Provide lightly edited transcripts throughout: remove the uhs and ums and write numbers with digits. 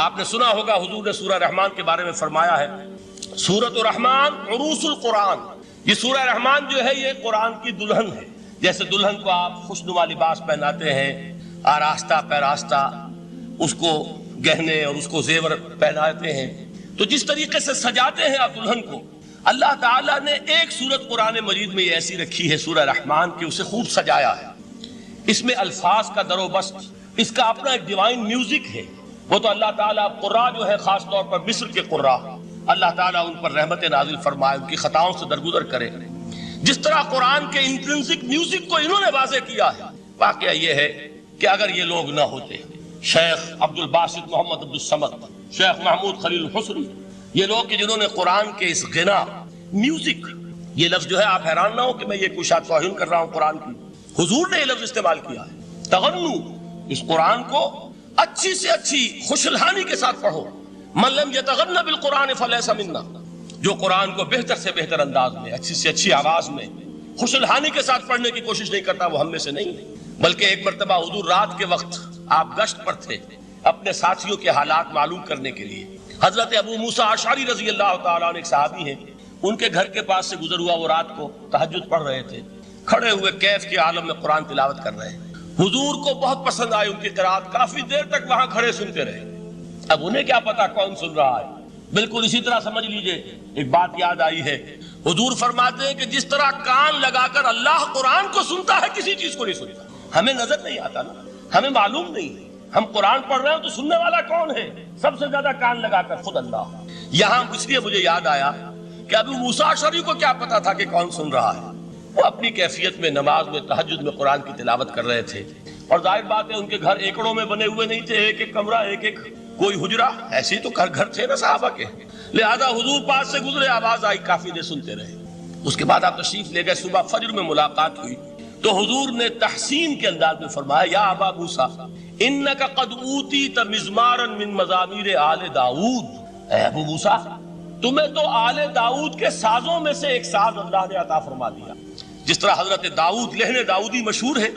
آپ نے سنا ہوگا حضور نے سورہ رحمان کے بارے میں فرمایا ہے، سورۃ الرحمان عروس القرآن، یہ سورہ رحمان جو ہے یہ قرآن کی دلہن ہے۔ جیسے دلہن کو آپ خوشنما لباس پہناتے ہیں، آراستہ پیراستہ اس کو گہنے اور اس کو زیور پہناتے ہیں، تو جس طریقے سے سجاتے ہیں آپ دلہن کو، اللہ تعالیٰ نے ایک سورت قرآن مجید میں یہ ایسی رکھی ہے سورہ رحمان کی، اسے خوب سجایا ہے۔ اس میں الفاظ کا در و بست، اس کا اپنا ایک ڈیوائن میوزک ہے۔ وہ تو اللہ تعالیٰ قراء جو ہے، خاص طور پر مصر کے قراء، اللہ تعالیٰ ان پر رحمت نازل فرمائے، ان کی خطاؤں سے درگزر کرے۔ جس طرح قرآن کے انٹرنسک میوزک کو انہوں نے واضح کیا ہے، واقعہ یہ ہے کہ اگر یہ لوگ نہ ہوتے، شیخ عبد الباسط محمد عبد الصمد، شیخ محمود خلیل الحسنی، یہ لوگ کہ جنہوں نے قرآن کے اس غنا میوزک، یہ لفظ جو ہے آپ حیران نہ ہو کہ میں یہ کوئی شاید توہین کر رہا ہوں قرآن کی، حضور نے یہ لفظ استعمال کیا ہے، تغنو، اس قرآن کو اچھی سے اچھی خوشلحانی کے ساتھ پڑھو۔ من لم یتغن بالقرآن فلیس منا، جو قرآن کو بہتر سے بہتر انداز میں، اچھی سے اچھی آواز میں، خوشلحانی کے ساتھ پڑھنے کی کوشش نہیں کرتا، وہ ہم میں سے نہیں۔ بلکہ ایک مرتبہ حضور رات کے وقت آپ گشت پر تھے اپنے ساتھیوں کے حالات معلوم کرنے کے لیے۔ حضرت ابو موسیٰ اشعری رضی اللہ تعالیٰ عنہ ایک صحابی ہیں، ان کے گھر کے پاس سے گزر ہوا، وہ رات کو تہجد پڑھ رہے تھے، کھڑے ہوئے کیف کے عالم میں قرآن تلاوت کر رہے ہیں۔ حضور کو بہت پسند آئی ان کی قرات، کافی دیر تک وہاں کھڑے سنتے رہے۔ اب انہیں کیا پتا کون سن رہا ہے، بالکل اسی طرح سمجھ لیجئے ایک بات یاد آئی ہے، حضور فرماتے ہیں کہ جس طرح کان لگا کر اللہ قرآن کو سنتا ہے، کسی چیز کو نہیں سنتا۔ ہمیں نظر نہیں آتا نا، ہمیں معلوم نہیں، ہم قرآن پڑھ رہے ہیں تو سننے والا کون ہے؟ سب سے زیادہ کان لگا کر خود اللہ۔ یہاں اس لیے مجھے یاد آیا کہ ابو موسیٰ اشعری کو کیا پتا تھا کہ کون سن رہا ہے؟ وہ اپنی کیفیت میں نماز میں تہجد میں قرآن کی تلاوت کر رہے تھے، اور ظاہر بات ہے ان کے گھر ایکڑوں میں بنے ہوئے نہیں تھے، ایک ایک کمرہ، ایک ایک کوئی حجرہ، ایسے تو گھر تھے نا صحابہ کے، لہذا حضور پاس سے گزرے، آواز آئی، کافی دیر سنتے رہے۔ اس کے بعد آپ تشریف لے گئے، صبح فجر میں ملاقات ہوئی تو حضور نے تحسین کے انداز میں فرمایا، یا ابا موسیٰ انک قد اوتیت مزمارا من مزامیر آل داؤد، اے ابو موسیٰ تمہیں تو آل داؤد کے سازوں میں سے ایک ساز اللہ نے عطا فرما دیا۔ جس طرح حضرت داؤد، لہن داؤدی مشہور ہے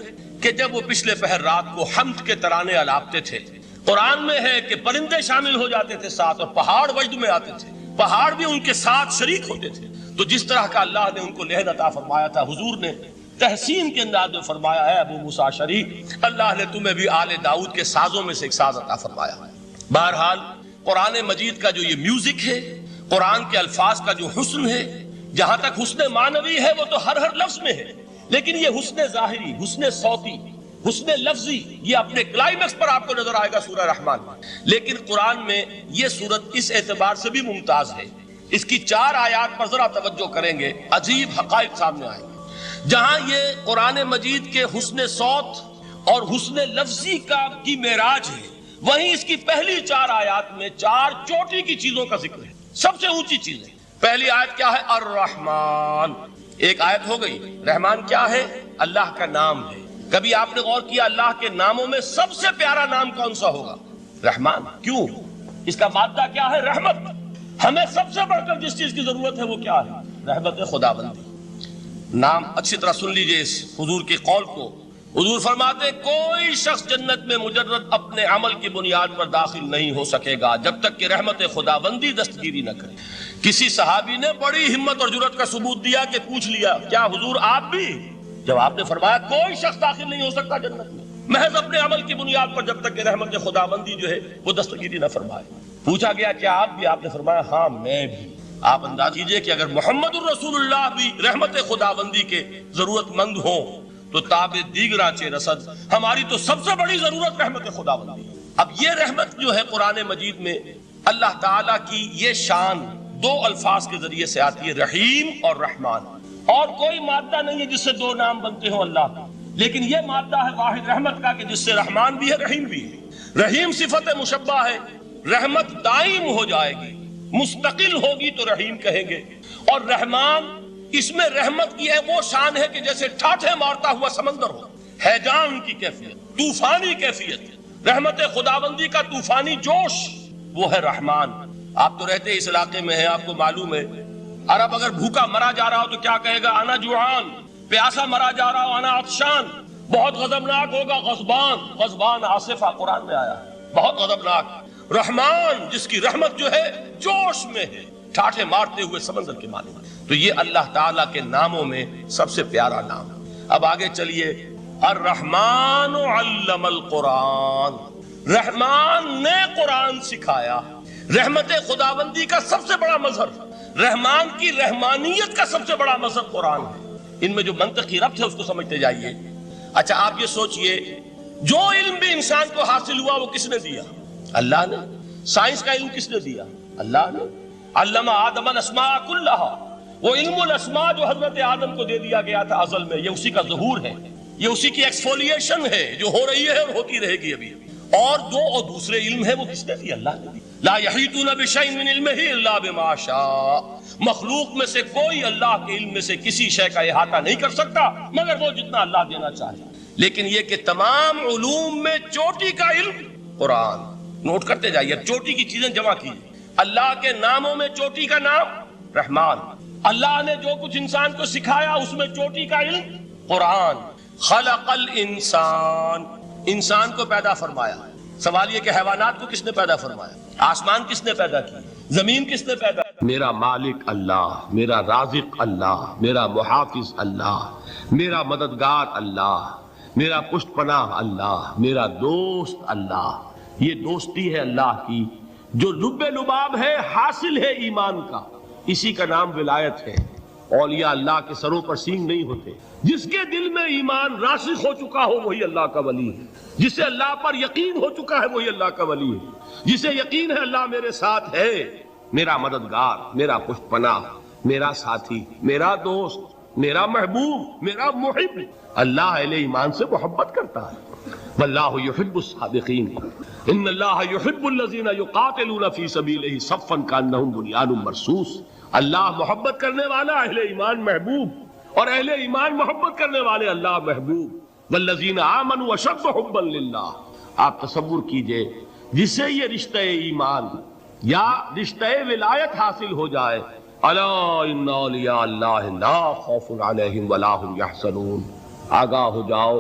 کہ جب وہ پچھلے پہر رات کو حمد کے ترانے الاپتے تھے، قرآن میں ہے کہ پرندے شامل ہو جاتے تھے ساتھ، اور پہاڑ وجد میں آتے تھے، پہاڑ بھی ان کے ساتھ شریک ہوتے تھے۔ تو جس طرح کا اللہ نے ان کو لہن عطا فرمایا تھا، حضور نے تحسین کے انداز میں فرمایا ہے ابو موسیٰ اشعری، اللہ نے تمہیں بھی آل داؤد کے سازوں میں سے ایک ساز عطا فرمایا ہے۔ بہرحال قرآن مجید کا جو یہ میوزک ہے، قرآن کے الفاظ کا جو حسن ہے، جہاں تک حسن معنوی ہے وہ تو ہر لفظ میں ہے، لیکن یہ حسن ظاہری، حسن صوتی، حسن لفظی، یہ اپنے کلائمیکس پر آپ کو نظر آئے گا سورہ رحمان میں۔ لیکن قرآن میں یہ سورت اس اعتبار سے بھی ممتاز ہے، اس کی 4 آیات پر ذرا توجہ کریں گے، عجیب حقائق سامنے آئیں گے۔ جہاں یہ قرآن مجید کے حسن صوت اور حسن لفظی کی معراج ہے، وہیں اس کی پہلی 4 آیات میں 4 چوٹی کی چیزوں کا ذکر ہے، سب سے اونچی چیز ہے۔ پہلی آیت کیا ہے؟ الرحمن، ایک آیت ہو گئی۔ رحمان کیا ہے؟ اللہ کا نام ہے۔ کبھی آپ نے غور کیا اللہ کے ناموں میں سب سے پیارا نام کون سا ہوگا؟ رحمان۔ کیوں؟ اس کا مادہ کیا ہے؟ رحمت۔ ہمیں سب سے بڑھ کر جس چیز کی ضرورت ہے وہ کیا ہے؟ رحمت خداوندی۔ نام اچھی طرح سن لیجئے اس حضور کے قول کو۔ حضور فرماتے کوئی شخص جنت میں مجرد اپنے عمل کی بنیاد پر داخل نہیں ہو سکے گا جب تک کہ رحمت خداوندی دستگیری نہ کرے۔ کسی صحابی نے بڑی ہمت اور جرأت کا ثبوت دیا کہ پوچھ لیا، کیا حضور آپ بھی؟ جب آپ نے فرمایا کوئی شخص داخل نہیں ہو سکتا جنت میں محض اپنے عمل کی بنیاد پر جب تک کہ رحمت خداوندی جو ہے وہ دستگیری نہ فرمائے۔ پوچھا گیا کیا آپ بھی؟ آپ نے فرمایا ہاں میں بھی۔ آپ انداز کیجئے کہ اگر محمد الرسول اللہ بھی رحمت خداوندی کے ضرورت مند ہوں تو تاب دیگراں چے رسد، ہماری تو سب سے بڑی ضرورت رحمت خداوندی۔ اب یہ رحمت جو ہے قرآن مجید میں اللہ تعالیٰ کی یہ شان 2 الفاظ کے ذریعے سے آتی ہے، رحیم اور رحمان، اور کوئی مادہ نہیں ہے جس سے 2 نام بنتے ہوں اللہ کا، لیکن یہ مادہ ہے واحد رحمت کا کہ جس سے رحمان بھی ہے رحیم بھی ہے۔ رحیم صفت مشبہ ہے، رحمت دائم ہو جائے گی، مستقل ہوگی تو رحیم کہیں گے، اور رحمان اس میں رحمت کی ہے وہ شان ہے کہ جیسے ٹھاٹھے مارتا ہوا سمندر ہو، ہیجان کی کیفیت، طوفانی کیفیت، رحمت خداوندی کا طوفانی جوش، وہ ہے رحمان۔ آپ تو رہتے اس علاقے میں ہیں، آپ کو معلوم ہے عرب اگر بھوکا مرا جا رہا ہو تو کیا کہے گا؟ انا جوعان۔ پیاسا مرا جا رہا ہو انا عطشان۔ بہت غضبناک ہوگا غضبان، غضبان آصفہ قرآن میں آیا، بہت غضبناک۔ رحمان جس کی رحمت جو ہے جوش میں ہے، ٹھاٹھے مارتے ہوئے سمندر کے مالک۔ تو یہ اللہ تعالیٰ کے ناموں میں سب سے پیارا نام۔ اب آگے چلیے، الرحمن علم القرآن، رحمان نے قرآن سکھایا۔ رحمت خداوندی کا سب سے بڑا مظہر، رحمان کی رحمانیت کا سب سے بڑا مظہر قرآن ہے۔ ان میں جو منطقی ربط ہے اس کو سمجھتے جائیے۔ اچھا آپ یہ سوچئے، جو علم بھی انسان کو حاصل ہوا وہ کس نے دیا؟ اللہ نے۔ سائنس کا علم کس نے دیا؟ اللہ نے۔ علم آدم الاسماء کلہا، وہ علم الاسماء جو حضرت آدم کو دے دیا گیا تھا ازل میں، یہ اسی کا ظہور ہے، یہ اسی کی ایکسفولیشن ہے جو ہو رہی ہے اور ہوتی رہے گی ابھی۔ اور دوسرے علم ہے وہ کس نے دی؟ اللہ نے دی۔ لا یحیطون بشیء من علمہ الا بما شاء، مخلوق میں سے کوئی اللہ کے علم میں سے کسی شے کا احاطہ نہیں کر سکتا مگر وہ جتنا اللہ دینا چاہے۔ لیکن یہ کہ تمام علوم میں چوٹی کا علم قرآن، نوٹ کرتے جائیے، چوٹی کی چیزیں جمع کیجیے۔ اللہ کے ناموں میں چوٹی کا نام رحمان، اللہ نے جو کچھ انسان کو سکھایا اس میں چوٹی کا علم قرآن۔ خلق الانسان، انسان کو پیدا فرمایا۔ سوال یہ کہ حیوانات کو کس نے پیدا فرمایا؟ آسمان کس نے پیدا کی؟ زمین کس نے پیدا کی؟ میرا مالک اللہ، میرا رازق اللہ، میرا محافظ اللہ، میرا مددگار اللہ، میرا پشت پناہ اللہ، میرا دوست اللہ۔ یہ دوستی ہے اللہ کی جو لب لباب ہے، حاصل ہے ایمان کا، اسی کا نام ولایت ہے۔ اولیاء اللہ کے سروں پر سینگ نہیں ہوتے، جس کے دل میں ایمان راسخ ہو چکا ہو وہی اللہ کا ولی ہے، جسے اللہ پر یقین ہو چکا ہے وہی اللہ کا ولی ہے، جسے یقین ہے اللہ میرے ساتھ ہے، میرا مددگار، میرا پشت پناہ، میرا ساتھی، میرا دوست، میرا محبوب، میرا محب۔ اللہ اہل ایمان سے محبت کرتا ہے۔ واللہ یحب الصادقین، ان اللہ یحب الذین یقاتلون فی سبیلہ صفا کانہم بنیان مرصوص۔ اللہ محبت کرنے والا، اہل ایمان محبوب، اور اہل ایمان محبت کرنے والے اللہ محبوب۔ والذین آمنوا اشد حبا للہ۔ آپ تصور کیجئے جسے یہ رشتہ ایمان یا رشتہ ولایت حاصل ہو جائے، الا ان اولیاء اللہ لا خوف علیہم ولا هم یحزنون، آگاہ ہو جاؤ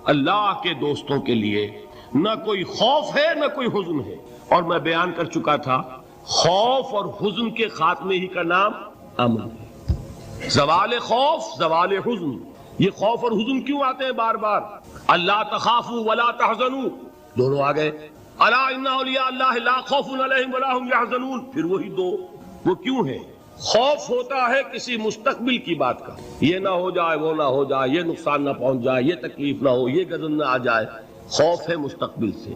اللہ کے دوستوں کے لیے نہ کوئی خوف ہے نہ کوئی حزن ہے۔ اور میں بیان کر چکا تھا، خوف اور حزن کے خاتمے ہی کا نام امن ہے۔ زوال خوف، زوال حزن۔ یہ خوف اور حزن کیوں آتے ہیں بار بار؟ اللہ تخافوا ولا تحزنوا، دونوں آ گئے۔ الا ان اولیاء اللہ لا خوف علیہم ولا هم یحزنون، پھر وہی دو۔ وہ کیوں ہے؟ خوف ہوتا ہے کسی مستقبل کی بات کا، یہ نہ ہو جائے، وہ نہ ہو جائے، یہ نقصان نہ پہنچ جائے، یہ تکلیف نہ ہو، یہ غضب نہ آ جائے، خوف ہے مستقبل سے۔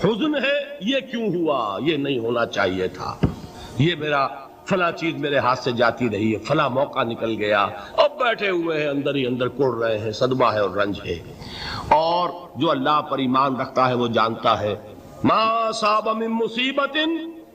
حزن ہے یہ کیوں ہوا، یہ نہیں ہونا چاہیے تھا، یہ میرا فلاں چیز میرے ہاتھ سے جاتی رہی ہے، فلاں موقع نکل گیا، اب بیٹھے ہوئے ہیں اندر ہی اندر کڑ رہے ہیں، صدمہ ہے اور رنج ہے۔ اور جو اللہ پر ایمان رکھتا ہے وہ جانتا ہے ما اصاب من مصیبت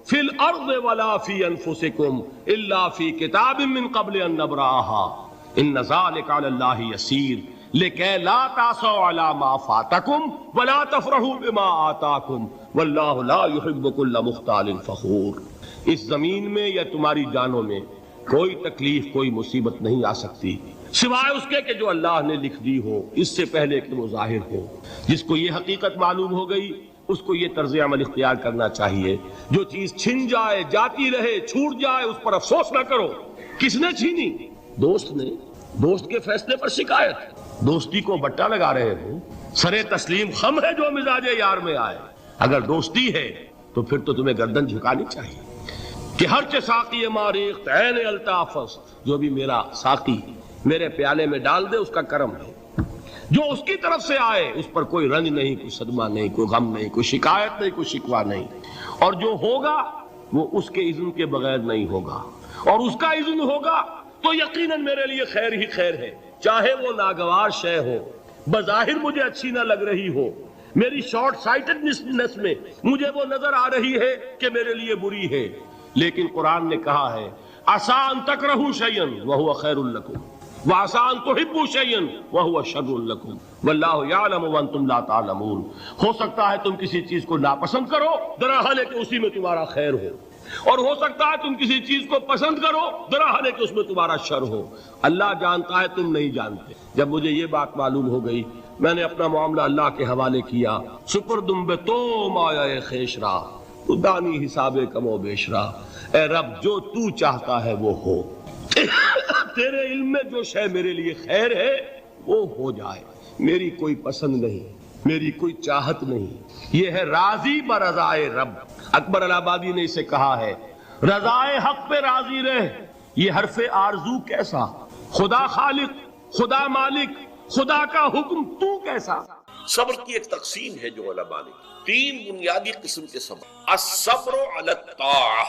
فی الارض ولا فی انفسکم الا فی کتاب من قبل ان نبرأها ان ذلک علی اللہ یسیر لکی لا تعصوا علی ما فاتکم ولا تفرحوا بما آتاکم واللہ لا يحب كل مختال فخور۔ اس زمین میں یا تمہاری جانوں میں کوئی تکلیف، کوئی مصیبت نہیں آ سکتی سوائے اس کے کہ جو اللہ نے لکھ دی ہو، اس سے پہلے کہ وہ ظاہر ہو۔ جس کو یہ حقیقت معلوم ہو گئی اس کو یہ طرز عمل اختیار کرنا چاہیے، جو چیز چھن جائے، جاتی رہے، چھوٹ جائے، اس پر افسوس نہ کرو۔ کس نے چھینی؟ دوست نے۔ دوست کے فیصلے پر شکایت، دوستی کو بٹا لگا رہے ہو، سرے تسلیم خم ہے جو مزاج یار میں آئے۔ اگر دوستی ہے تو پھر تو تمہیں گردن جھکانی چاہیے کہ ہر چہ ساقی ماریخت عین الطاف، جو بھی میرا ساقی میرے پیالے میں ڈال دے اس کا کرم ہے، جو اس کی طرف سے آئے اس پر کوئی رنج نہیں، کوئی صدمہ نہیں، کوئی غم نہیں، کوئی شکایت نہیں، کوئی شکوہ نہیں، اور جو ہوگا وہ اس کے اذن کے بغیر نہیں ہوگا، اور اس کا اذن ہوگا تو یقیناً میرے لیے خیر ہی خیر ہے، چاہے وہ ناگوار شے ہو، بظاہر مجھے اچھی نہ لگ رہی ہو، میری شارٹ سائٹڈنس میں مجھے وہ نظر آ رہی ہے کہ میرے لیے بری ہے، لیکن قرآن نے کہا ہے عسیٰ ان تکرہوا شیئا وہو خیر لکم وعسیٰ ان تحبوا شیئا وہو شر لکم واللہ یعلم وانتم لا تعلمون۔ ہو سکتا ہے تم کسی چیز کو ناپسند کرو، دراحال ہے کہ اسی میں تمہارا خیر ہو، اور ہو سکتا ہے تم کسی چیز کو پسند کرو، دراحال ہے کہ اس میں تمہارا شر ہو۔ اللہ جانتا ہے، تم نہیں جانتے۔ جب مجھے یہ بات معلوم ہو گئی میں نے اپنا معاملہ اللہ کے حوالے کیا۔ سپردم بے تو مایہ خیش را تو دانی حساب کم و بیشرا، اے رب جو تو چاہتا ہے وہ ہو، تیرے علم میں جو شے میرے لیے خیر ہے وہ ہو جائے، میری کوئی پسند نہیں، میری کوئی چاہت نہیں، یہ ہے راضی برضائے رب۔ اکبر الہ آبادی نے اسے کہا ہے رضائے حق پہ راضی رہ، یہ حرف آرزو کیسا، خدا خالق، خدا مالک، خدا کا حکم تو کیسا۔ صبر کی ایک تقسیم ہے جو علماء نے، تین بنیادی قسم کے صبر۔ الصبر علی الطاعہ،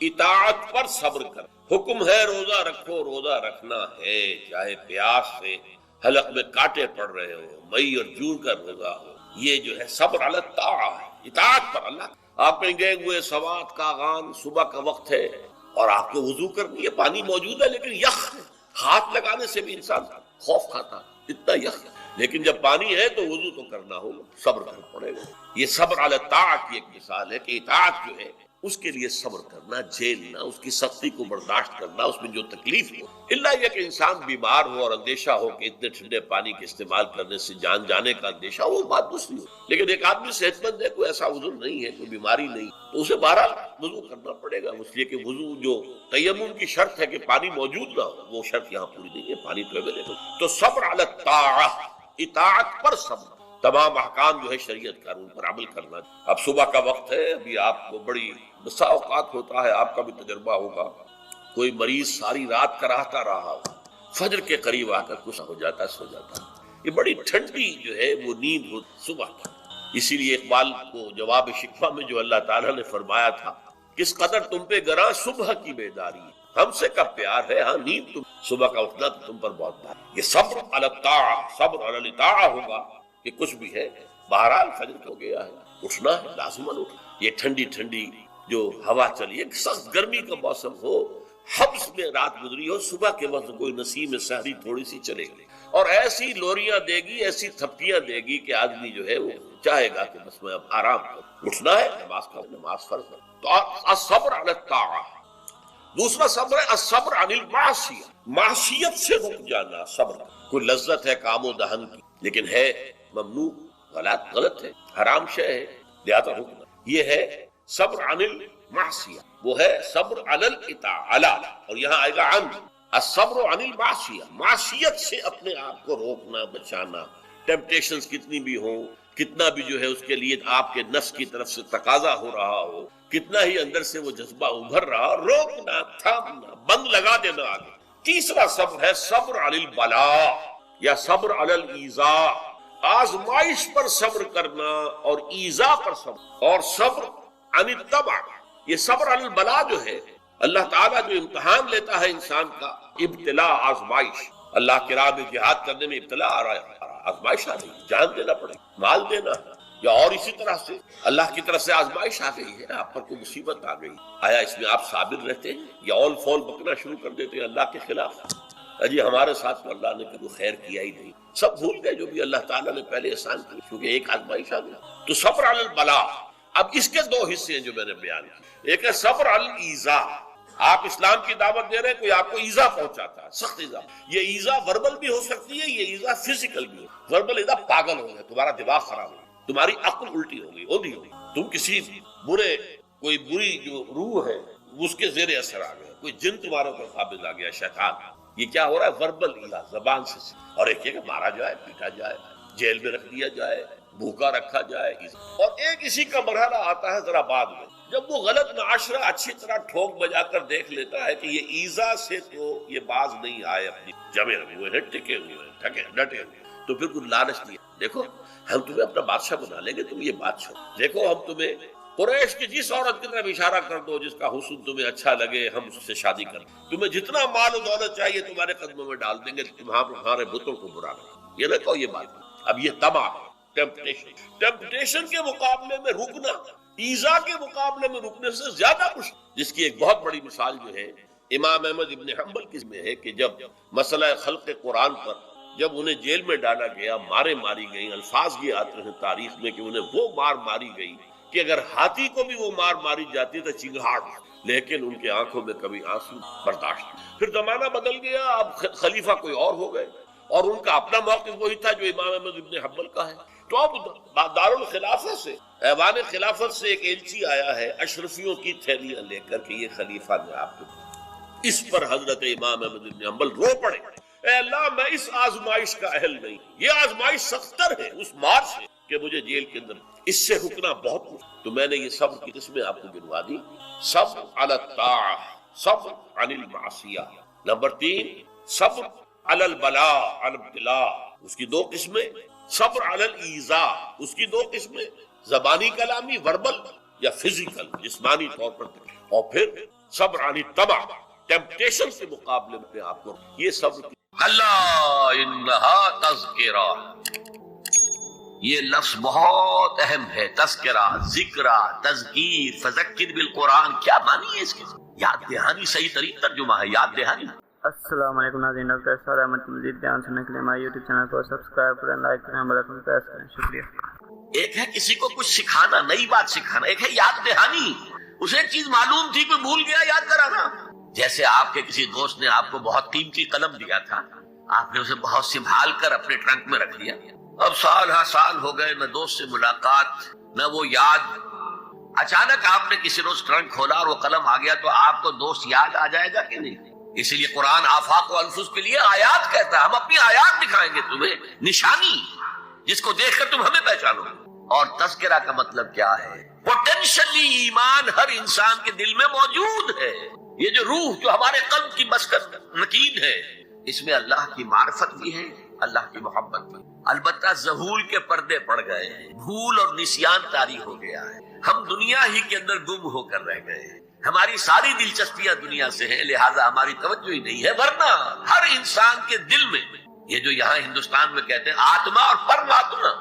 اطاعت پر صبر کر، حکم ہے روزہ رکھو، روزہ رکھنا ہے، چاہے پیاس سے حلق میں کانٹے پڑ رہے ہو، مئی اور جون کا روزہ ہو، یہ جو ہے صبر علی الطاعہ ہے، اطاعت پر۔ اللہ آپ کہیں گے ہوئے سوات کا اذان صبح کا وقت ہے اور آپ کو وضو کرنی ہے، پانی موجود ہے لیکن یخ ہے، ہاتھ لگانے سے بھی انسان خوف کھاتا ہے، اتنا یخ ہے، لیکن جب پانی ہے تو وضو تو کرنا ہوگا، صبر کرنا پڑے گا۔ یہ صبر علی الطاعہ کی ایک مثال ہے کہ اطاعت جو ہے اس کے لیے صبر کرنا، جھیلنا، اس کی سختی کو برداشت کرنا، اس میں جو تکلیف ہو، اللہ یہ کہ انسان بیمار ہو اور اندیشہ ہو کہ اتنے ٹھنڈے پانی کے استعمال کرنے سے جان جانے کا اندیشہ ہو، وہ بات دوسری ہو، لیکن ایک آدمی صحت مند ہے، کوئی ایسا عذر نہیں ہے، کوئی بیماری نہیں، تو اسے بہرحال وضو کرنا پڑے گا، اس لیے کہ وضو جو تیمم کی شرط ہے کہ پانی موجود نہ ہو، وہ شرط یہاں پوری نہیں ہے، پانی تو اویلیبل۔ تو صبر علی الطاعہ، اطاعت پر صبر، تمام احکام جو ہے شریعت کا ان پر عمل کرنا۔ اب صبح کا وقت ہے، ابھی آپ کو بڑی بسا اوقات ہوتا ہے، آپ کا بھی تجربہ ہوگا، کوئی مریض ساری رات کراہتا رہا ہو، فجر کے قریب آ کر کچھ ہو جاتا ہے، سو جاتا ہے، یہ بڑی ٹھنڈی جو ہے وہ نیند ہو صبح کی۔ اسی لیے اقبال کو جواب شکوہ میں جو اللہ تعالیٰ نے فرمایا تھا، کس قدر تم پہ گراں صبح کی بیداری، ہم سے کب پیار ہے، ہاں نیند تم صبح کا اٹھنا تو تم پر بہت بھاری۔ یہ صبر علی الطاعہ، صبر علی الطاعہ ہوگا کہ کچھ بھی ہے، بہرحال فجر ہو گیا ہے، اٹھنا ہے، لازماً اٹھنا۔ یہ ٹھنڈی ٹھنڈی جو ہوا چلی، ایک سخت گرمی کا موسم ہو، حبس میں رات گزری ہو، صبح کے وقت کوئی نسیم سحری تھوڑی سی چلے گی اور ایسی لوریاں دے گی، ایسی تھپکیاں دے گی کہ آدمی جو ہے وہ چاہے گا کہ بس میں اب آرام کروں، اٹھنا ہے، نماز کا نماز فرض ہے۔ تو الصبر علی الطاعہ۔ دوسرا صبر ہے الصبر عن المعصیہ، معصیت سے رک جانا صبر۔ کوئی لذت ہے کام و دہن کی لیکن ہے ممنوع، غلط ہے، حرام شے ہے، لہذا رکنا، یہ ہے صبر عن المعصیہ، وہ ہے صبر علی الاطاعہ، اور یہاں آئے گا عن الصبر عن المعصیہ، معصیت سے اپنے آپ کو روکنا، بچانا، ٹیمپٹیشنز کتنی بھی ہوں، کتنا بھی جو ہے اس کے لیے آپ کے نفس کی طرف سے تقاضا ہو رہا ہو، کتنا ہی اندر سے وہ جذبہ ابھر رہا ہو، روکنا، تھامنا، بند لگا دینا آگے۔ تیسرا صبر ہے صبر علی البلاء یا صبر علی الایذاء، آزمائش پر صبر کرنا اور ایذا پر صبر، اور صبر عن الطبع، یہ صبر علی البلاء جو ہے، اللہ تعالیٰ جو امتحان لیتا ہے انسان کا، ابتلاء، آزمائش، اللہ کی راہ میں جہاد کرنے میں ابتلاء آ رہا ہے، آزمائش آ رہی ہے، جان دینا پڑے، مال دینا ہے، یا اور اسی طرح سے اللہ کی طرف سے آزمائش آ گئی ہے، آپ پر کوئی مصیبت آ گئی، آیا اس میں آپ صابر رہتے ہیں یا اول فول بکنا شروع کر دیتے ہیں اللہ کے خلاف؟ جی ہمارے ساتھ تو اللہ نے کوئی خیر کیا ہی نہیں، سب بھول گئے جو بھی اللہ تعالیٰ نے پہلے احسان کیا، کیونکہ ایک آزمائش آ گئی۔ تو صبر علی البلاء، اب اس کے دو حصے ہیں جو میں نے بیان کیے، ایک ہے صبر علی الایذاء، آپ اسلام کی دعوت دے رہے ہیں، کوئی آپ کو ایذا پہنچاتا ہے، سخت ایذا، یہ ایذا وربل بھی ہو سکتی ہے، یہ ایذا فزیکل بھی ہو۔ وربل ایذا، پاگل ہو گئے، تمہارا دماغ خراب ہو گیا، تمہاری عقل الٹی ہو گئی، اوندھی ہو گئی، تم کسی برے، کوئی بری جو روح ہے اس کے زیر اثر آ گئے، کوئی جن تمہارے اوپر قابض آ گیا، شیطان۔ یہ کیا ہو رہا ہے؟ وربل ایذا، زبان سے، اور ایک یہ کہ مارا جائے، پیٹا جائے، جیل میں رکھ دیا جائے، بھوکا رکھا جائے، اور ایک اسی کا مرحلہ آتا ہے ذرا بعد میں، جب وہ غلط معاشرہ اچھی طرح ٹھوک بجا کر دیکھ لیتا ہے کہ یہ ایذا سے تو یہ باز نہیں آئے، اپنی جمے ہوئے ہیں، ٹکے ہوئے ہیں، ڈٹے ہوئے ہیں، تو پھر کوئی لالچ نہیں ہے، دیکھو ہم تمہیں اپنا بادشاہ بنا لیں گے، تم یہ بات چھوڑو، دیکھو ہم تمہیں قریش کی جس عورت کی طرف اشارہ کر دو جس کا حسن تمہیں اچھا لگے، ہم اس سے شادی کر دیں، تمہیں جتنا مال و دولت چاہیے تمہارے قدموں میں ڈال دیں گے، تمہارے بتوں کو برا لگے، یہ نہ کہو یہ بات۔ اب یہ تباہ ٹیمپٹیشن کے مقابلے میں رکنا، ایذا کے مقابلے میں رکنے سے زیادہ مشکل، جس کی ایک بہت بڑی مثال جو ہے امام احمد ابن حنبل کی میں ہے کہ جب مسئلہ خلق قرآن پر جب انہیں جیل میں ڈالا گیا، مارے ماری گئی، الفاظ یہ آتے ہیں تاریخ میں کہ انہیں وہ مار ماری گئی کہ اگر ہاتھی کو بھی وہ مار ماری جاتی تو چنگھاڑ، لیکن ان کے آنکھوں میں کبھی آنسو برداشت۔ پھر زمانہ بدل گیا، اب خلیفہ کوئی اور ہو گئے اور ان کا اپنا موقف وہی تھا جو امام احمد ابن حنبل کا ہے، تو اب دارالخلافہ سے ایوان خلافت سے ایک ایلچی آیا ہے اشرفیوں کی تھیلیاں لے کر کے یہ خلیفہ نے آپ کو. اس پر حضرت امام احمد بن حنبل رو پڑے، اے اللہ میں اس آزمائش کا اہل نہیں، یہ آزمائش سختر ہے اس مار سے کہ مجھے جیل کے اندر اس سے رکنا بہت مشکل. تو میں نے یہ صبر کی قسمیں آپ کو گنوا دی. صبر علی الطاعہ، صبر عن المعصیہ. نمبر 3 صبر علی البلاء علی الابتلاء، اس کی 2 قسمیں. صبر علی الایذاء، اس کی 2 قسمیں، زبانی کلامی وربل یا فزیکل جسمانی طور پر. اور پھر صبر عن الطمع، ٹیمپٹیشن کے مقابلے میں آپ کو یہ صبر. اللہ انہا تذکرہ، یہ لفظ بہت اہم ہے. تذکرہ، ذکرہ، تذکیر، فذکر بالقرآن، کیا معنی ہے اس کے؟ یاد دہانی. صحیح طریق ترجمہ ہے یاد دہانی. السلام علیکم ناظرین، ڈاکٹر اسرار احمد کی مزید بیان سننے کے لیے ہمارے یوٹیوب چینل کو سبسکرائب کریں، لائک کریں، بیل آئیکن پریس کریں. شکریہ. ایک ہے کسی کو کچھ سکھانا، نئی بات سکھانا، ایک ہے یاد دہانی. اسے ایک چیز معلوم تھی کوئی بھول گیا، یاد کرانا. جیسے آپ کے کسی دوست نے آپ کو بہت قیمتی قلم دیا تھا، آپ نے اسے بہت سنبھال کر اپنے ٹرنک میں رکھ دیا. اب سال ہا سال ہو گئے، نہ دوست سے ملاقات نہ وہ یاد. اچانک آپ نے کسی روز ٹرنک کھولا اور وہ قلم آ گیا، تو آپ کو دوست یاد آ جائے گا کہ نہیں؟ اسی لیے قرآن آفاق و انفس کے لیے آیات کہتا ہے. ہم اپنی آیات دکھائیں گے تمہیں، نشانی جس کو دیکھ کر تم ہمیں پہچانو. اور تذکرہ کا مطلب کیا ہے؟ پوٹینشلی ایمان ہر انسان کے دل میں موجود ہے. یہ جو روح جو ہمارے قلب کی مسکن نکین ہے، اس میں اللہ کی معرفت بھی ہے، اللہ کی محبت بھی. البتہ ظہول کے پردے پڑ گئے ہیں، بھول اور نسیان طاری ہو گیا ہے. ہم دنیا ہی کے اندر گم ہو کر رہ گئے ہیں. ہماری ساری دلچسپیاں دنیا سے ہیں، لہٰذا ہماری توجہ ہی نہیں ہے. ورنہ ہر انسان کے دل میں یہ جو یہاں ہندوستان میں کہتے ہیں آتما اور پرماتما،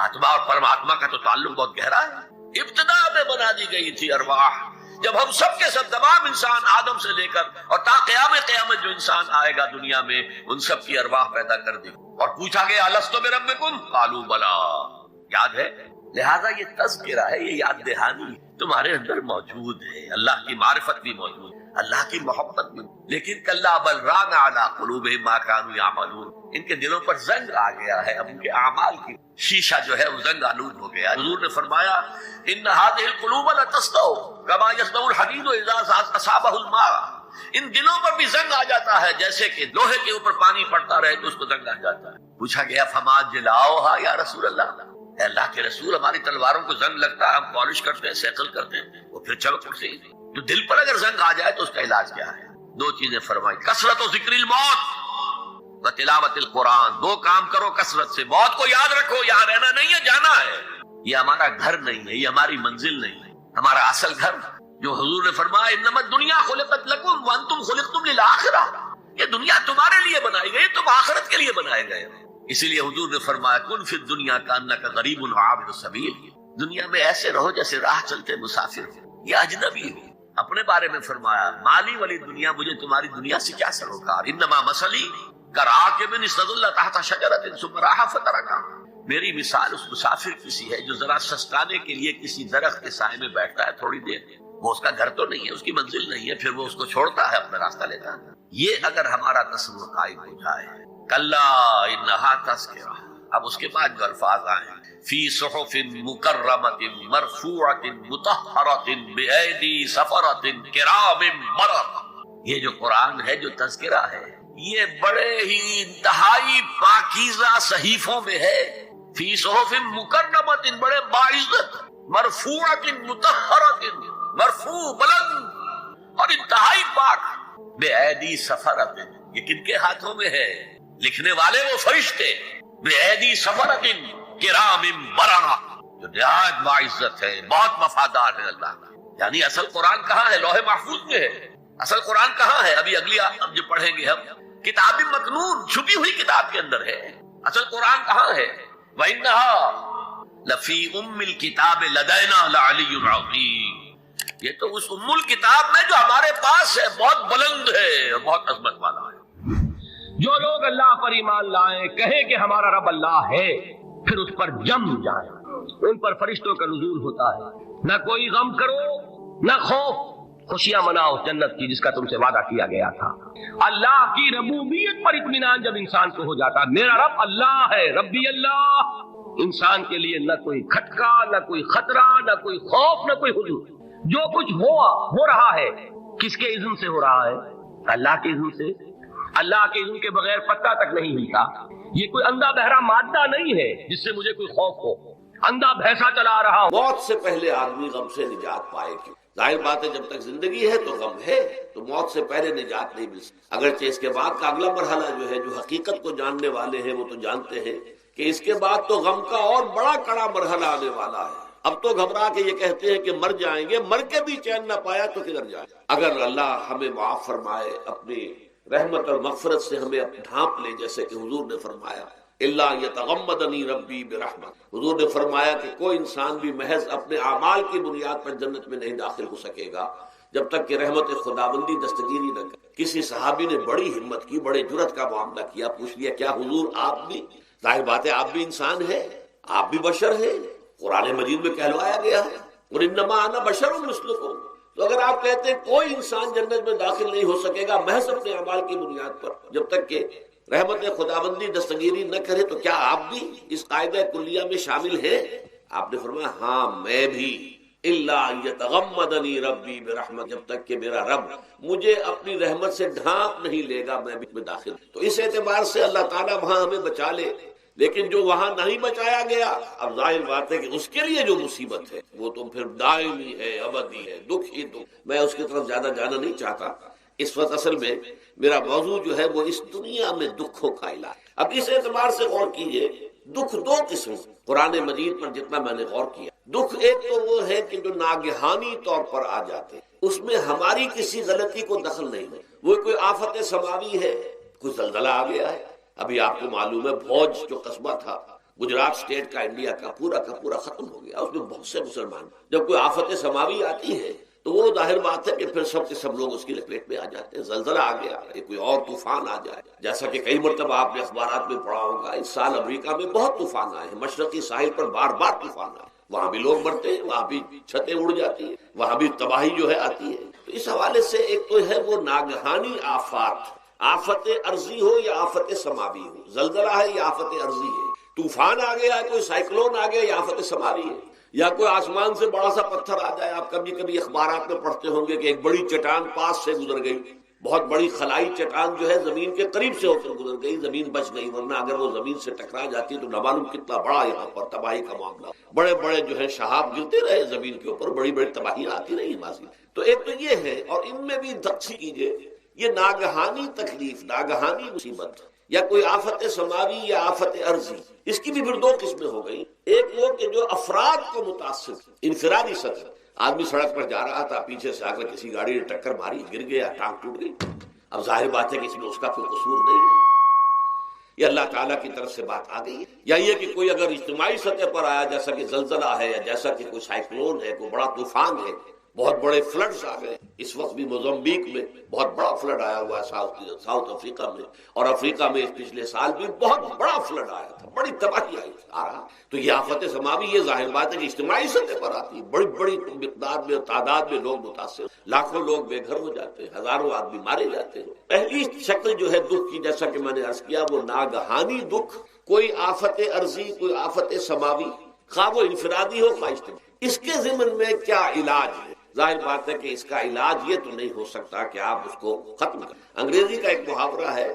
آتما اور پرماتما کا تو تعلق بہت گہرا ہے. ابتدا میں بنا دی گئی تھی ارواح. جب ہم سب کے سب تمام انسان آدم سے لے کر اور تا قیامت جو انسان آئے گا دنیا میں، ان سب کی ارواح پیدا کر دی اور پوچھا گیا الستو بربکم قالوا بلا. یاد ہے؟ لہذا یہ تذکرہ ہے، یہ یاد دہانی تمہارے اندر موجود ہے. اللہ کی معرفت بھی موجود ہے، اللہ کی محبت بھی. لیکن کلا بل ران علی قلوبہم ما کانوا یعملون، ان کے دلوں پر زنگ آ گیا ہے. اب ان کے اعمال کی شیشہ جو ہے وہ زنگ آلود ہو گیا. حضور نے فرمایا ان هذه القلوب لتسطو كما يسطو الحديد اذا اصابه الماء. ان دلوں پر بھی زنگ آ جاتا ہے جیسے کہ لوہے کے اوپر پانی پڑتا رہے تو اس کو زنگ آ جاتا ہے. پوچھا گیا فما جلاؤها یا رسول اللہ، اے اللہ کے رسول ہماری تلواروں کو زنگ لگتا ہے، ہم پالش کرتے ہیں، سیکل کرتے ہیں، وہ پھر چلو کرتے ہیں. تو دل پر اگر زنگ آ جائے تو اس کا علاج کیا ہے؟ 2 چیزیں فرمائی، کثرت و ذکر الموت و تلاوت القرآن. 2 کام کرو کثرت سے. موت کو یاد رکھو، یہاں رہنا نہیں ہے، جانا ہے. یہ ہمارا گھر نہیں ہے، یہ ہماری منزل نہیں ہے. ہمارا اصل گھر جو حضور نے فرمایا انما الدنیا خلقت لکم وانتم خلقتم للآخرہ، یہ دنیا تمہارے لیے بنائی گئی، تم آخرت کے لیے بنائے گئے. اسی لیے حضور نے فرمایا کن فی الدنیا کانک غریب وعابر السبیل، دنیا میں ایسے رہو جیسے راہ چلتے مسافر ہو یا اجنبی ہو. اپنے بارے میں فرمایا مالی والی دنیا، مجھے تمہاری دنیا سے کیا سروکار. انما مثلی کراکب استظل تحت شجرۃ ثم راح فترکھا، میری مثال اس مسافر کسی ہے جو ذرا سستانے کے لیے کسی درخت کے سائے میں بیٹھتا ہے تھوڑی دیر. وہ اس کا گھر تو نہیں ہے، اس کی منزل نہیں ہے، پھر وہ اس کو چھوڑتا ہے، اپنا راستہ لیتا ہے. یہ اگر ہمارا تصور قائم ہو جائے، کلا انہا تذکرہ. اب اس کے بعد جو الفاظ آئے فی صحف مکرمۃ مرفوعۃ مطہرۃ بایدی سفرۃ کرام بررہ. یہ جو قرآن ہے، جو تذکرہ ہے، یہ بڑے ہی انتہائی پاکیزہ صحیفوں میں ہے. فی صحف مکرمۃ، بڑے باعزت، مرفوعۃ مطہرۃ، مرفوع بلند اور انتہائی پاک. بایدی سفرۃ، یہ کن کے ہاتھوں میں ہے؟ لکھنے والے وہ فرشتے. بایدی سفرۃ کرام بررہ، جو نہایت باعزت ہے، بہت وفادار ہے اللہ کا. یعنی اصل قرآن کہاں ہے؟ لوح محفوظ میں ہے. اصل قرآن کہاں ہے؟ ابھی اگلی اب جو پڑھیں گے ہم، کتاب مکنون، چھپی ہوئی کتاب کے اندر ہے. اصل قرآن کہاں ہے؟ وَإِنَّهَا لَفِي أُمِّ الْكِتَابِ لَدَيْنَا لَعَلِيٌّ عَظِيمٌ. یہ تو اس ام الکتاب میں جو ہمارے پاس ہے، بہت بلند ہے اور بہت عظمت والا ہے. جو لوگ اللہ پر ایمان لائیں، کہیں کہ ہمارا رب اللہ ہے، پھر اس پر جم جائیں، ان پر فرشتوں کا نزول ہوتا ہے. نہ کوئی غم کرو نہ خوف، خوشیاں مناؤ جنت کی جس کا تم سے وعدہ کیا گیا تھا. اللہ کی ربوبیت پر اطمینان جب انسان کو ہو جاتا، میرا رب اللہ ہے، ربی اللہ، انسان کے لیے نہ کوئی کھٹکا، نہ کوئی خطرہ، نہ کوئی خوف، نہ کوئی حضور. جو کچھ ہو رہا ہے کس کے اذن سے ہو رہا ہے؟ اللہ کے اذن سے. اللہ کے اذن کے بغیر پتہ تک نہیں ہلتا. یہ کوئی اندھا بہرا مادہ نہیں ہے جس سے مجھے کوئی خوف ہو. اندھا بھینسا چلا رہا ہوں. موت سے پہلے آدمی غم سے نجات پائے کیوں؟ ظاہر بات ہے جب تک زندگی ہے تو غم ہے، تو موت سے پہلے نجات نہیں مل سکتی. اگرچہ اس کے بعد کا اگلا مرحلہ جو ہے، جو حقیقت کو جاننے والے ہیں وہ تو جانتے ہیں کہ اس کے بعد تو غم کا اور بڑا کڑا مرحلہ آنے والا ہے. اب تو گھبرا کے یہ کہتے ہیں کہ مر جائیں گے، مر کے بھی چین نہ پایا تو کدھر جائیں. اگر اللہ ہمیں معاف فرمائے، اپنی رحمت اور مغفرت سے ہمیں ڈھانپ لے، جیسے کہ حضور نے فرمایا اللہ یتغمدنی ربی برحمت. حضور نے فرمایا کہ کوئی انسان بھی محض اپنے اعمال کی بنیاد پر جنت میں نہیں داخل ہو سکے گا جب تک کہ رحمت خداوندی دستگیری نہ کرے. کسی صحابی نے بڑی ہمت کی، بڑے جرأت کا معاملہ کیا، پوچھ لیا کیا حضور آپ بھی؟ ظاہر بات ہے آپ بھی انسان ہیں، آپ بھی بشر ہیں. قرآن مجید میں کہلوایا گیا ہے اور انما انا بشر مثلکم. تو اگر آپ کہتے ہیں کوئی انسان جنت میں داخل نہیں ہو سکے گا محض اپنے اعمال کی بنیاد پر جب تک کہ رحمت خداوندی دستگیری نہ کرے، تو کیا آپ بھی اس قاعدہ کلیہ میں شامل ہیں؟ آپ نے فرمایا ہاں میں بھی. الا یتغمدنی ربی برحمت، جب تک کہ میرا رب مجھے اپنی رحمت سے ڈھانپ نہیں لے گا میں بھی میں داخل. تو اس اعتبار سے اللہ تعالیٰ وہاں ہمیں بچا لے. لیکن جو وہاں نہیں بچایا گیا، اب ظاہر بات ہے کہ اس کے لیے جو مصیبت ہے وہ تو پھر دائمی ہے، ابدی ہے، دکھ ہی دکھ. میں اس کی طرف زیادہ جانا نہیں چاہتا. اس وقت اصل میں میرا موضوع جو ہے وہ اس دنیا میں دکھوں کا علاج. اب اس اعتبار سے غور کیجئے، دکھ دو قسم قرآن مجید پر جتنا میں نے غور کیا. دکھ ایک تو وہ ہے کہ جو ناگہانی طور پر آ جاتے، اس میں ہماری کسی غلطی کو دخل نہیں ہے. وہ کوئی آفت سماوی ہے، کوئی زلزلہ آ گیا ہے. ابھی آپ کو معلوم ہے بھوج جو قصبہ تھا گجرات اسٹیٹ کا، انڈیا کا پورا ختم ہو گیا. اس میں بہت سے مسلمان، جب کوئی آفت سماوی آتی ہے تو وہ ظاہر بات ہے کہ پھر سب کے سب لوگ اس کی لپیٹ میں آ جاتے ہیں. زلزلہ آ گیا، کوئی اور طوفان آ جائے، جیسا کہ کئی مرتبہ آپ نے اخبارات میں پڑھا ہوگا اس سال امریکہ میں بہت طوفان آئے ہیں. مشرقی ساحل پر بار طوفان آئے، وہاں بھی لوگ مرتے ہیں، وہاں بھی چھتیں اڑ جاتی ہیں، وہاں بھی تباہی جو ہے آتی ہے. تو اس حوالے سے ایک تو ہے وہ ناگہانی آفات، آفت ارضی ہو یا آفت سماوی ہو. زلزلہ ہے یا آفت ارضی ہے، طوفان آ گیا ہے، کوئی سائیکلون آ گیا یا آفت سماوی ہے، یا کوئی آسمان سے بڑا سا پتھر آ جائے. آپ کبھی اخبارات میں پڑھتے ہوں گے کہ ایک بڑی چٹان پاس سے گزر گئی، بہت بڑی خلائی چٹان جو ہے زمین کے قریب سے ہو کر گزر گئی، زمین بچ گئی، ورنہ اگر وہ زمین سے ٹکرا جاتی تو نہ معلوم کتنا بڑا یہاں پر تباہی کا معاملہ. بڑے جو ہے شہاب گرتے رہے زمین کے اوپر، بڑی تباہیاں آتی رہی ماضی. تو ایک تو یہ ہے، اور ان میں بھی تقسیم کیجئے یہ ناگہانی تکلیف، ناگہانی مصیبت، یا کوئی آفت سماوی یا آفت ارضی. اس کی بھی پھر دو قسمیں ہو گئی. ایک وہ کہ جو افراد کو متاثر، انفرادی سطح، آدمی سڑک پر جا رہا تھا، پیچھے سے آ کر کسی گاڑی نے ٹکر ماری، گر گیا، ٹانگ ٹوٹ گئی. اب ظاہر بات ہے کہ اس میں اس کا کوئی قصور نہیں ہے، یہ اللہ تعالیٰ کی طرف سے بات آ گئی ہے. یا یہ کہ کوئی اگر اجتماعی سطح پر آیا، جیسا کہ زلزلہ ہے، یا جیسا کہ کوئی سائیکلون ہے، کوئی بڑا طوفان ہے، بہت بڑے فلڈز آ گئے. اس وقت بھی موزمبیق میں بہت بڑا فلڈ آیا ہوا ہے، ساؤتھ افریقہ میں، اور افریقہ میں پچھلے سال بھی بہت بڑا فلڈ آیا تھا، بڑی تباہی آ رہا. تو یہ آفت سماوی، یہ ظاہر بات ہے کہ اجتماعی سطح پر آتی ہے، بڑی مقدار میں، تعداد میں لوگ متاثر، لاکھوں لوگ بے گھر ہو جاتے ہیں، ہزاروں آدمی مارے جاتے ہیں. پہلی شکل جو ہے دکھ کی، جیسا کہ میں نے عرض کیا، وہ ناگہانی دکھ، کوئی آفت ارضی، کوئی آفت سماوی، خواہ وہ انفرادی ہو خواہ اجتماعی. اس کے ضمن میں کیا علاج ہے؟ ظاہر بات ہے کہ اس کا علاج یہ تو نہیں ہو سکتا کہ آپ اس کو ختم کریں. انگریزی کا ایک محاورہ ہے،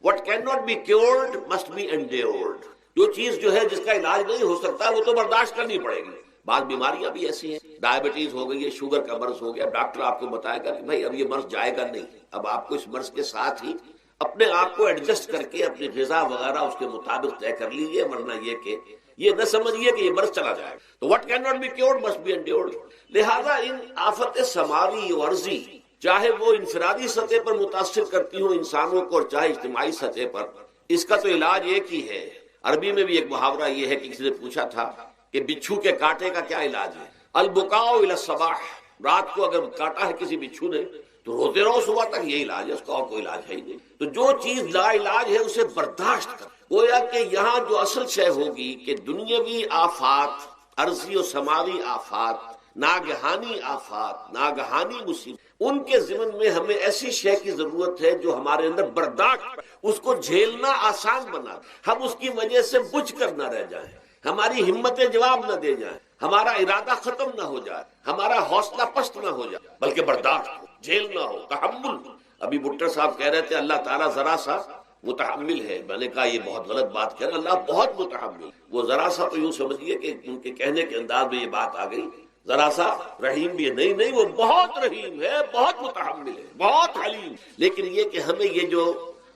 what cannot be cured must be endured. جو چیز جو ہے جس کا علاج نہیں ہو سکتا وہ تو برداشت کرنی پڑے گی. بعض بیماریاں بھی ایسی ہیں، ڈائبٹیز ہو گئی ہے، شوگر کا مرض ہو گیا، ڈاکٹر آپ کو بتائے گا کہ بھائی اب یہ مرض جائے گا نہیں، اب آپ کو اس مرض کے ساتھ ہی اپنے آپ کو ایڈجسٹ کر کے اپنی غذا وغیرہ اس کے مطابق طے کر لیجیے، ورنہ یہ کہ یہ نہ سمجھیے کہ یہ مرض چلا جائے گا. تو what cannot be cured must be endured. لہذا ان آفت سماوی و عرضی، چاہے وہ انفرادی سطح پر متاثر کرتی ہوں انسانوں کو، اور چاہے اجتماعی سطح پر، اس کا تو علاج ایک ہی ہے. عربی میں بھی ایک محاورہ یہ ہے کہ کسی نے پوچھا تھا کہ بچھو کے کاٹے کا کیا علاج ہے؟ البکاء الی الصباح. رات کو اگر کاٹا ہے کسی بچھو نے تو روتے رہو صبح تک، یہ علاج ہے، اس کا اور کوئی علاج ہے ہی نہیں. تو جو چیز لا علاج ہے اسے برداشت کر. گویا کہ یہاں جو اصل شے ہوگی کہ دنیاوی آفات، عرضی و سماوی آفات، ناگہانی آفات، ناگہانی مصیبت، ان کے ضمن میں ہمیں ایسی شے کی ضرورت ہے جو ہمارے اندر برداشت، اس کو جھیلنا آسان بنا، ہم اس کی وجہ سے بجھ کر نہ رہ جائیں. ہماری ہمتیں جواب نہ دے جائیں، ہمارا ارادہ ختم نہ ہو جائے، ہمارا حوصلہ پست نہ ہو جائے، بلکہ برداشت ہو، جھیلنا ہو، تحمل ہو۔ ابھی بٹر صاحب کہہ رہے تھے اللہ تعالیٰ ذرا سا متحمل ہے، میں نے کہا یہ بہت غلط بات کہہ رہے، اللہ بہت متحمل۔ وہ ذرا سا تو یوں سمجھیے کہ ان کے کہنے کے انداز میں یہ بات آ گئی، ذرا سا رحیم بھی ہے، نہیں وہ بہت رحیم ہے، بہت متحمل ہے، بہت حلیم۔ لیکن یہ کہ ہمیں یہ جو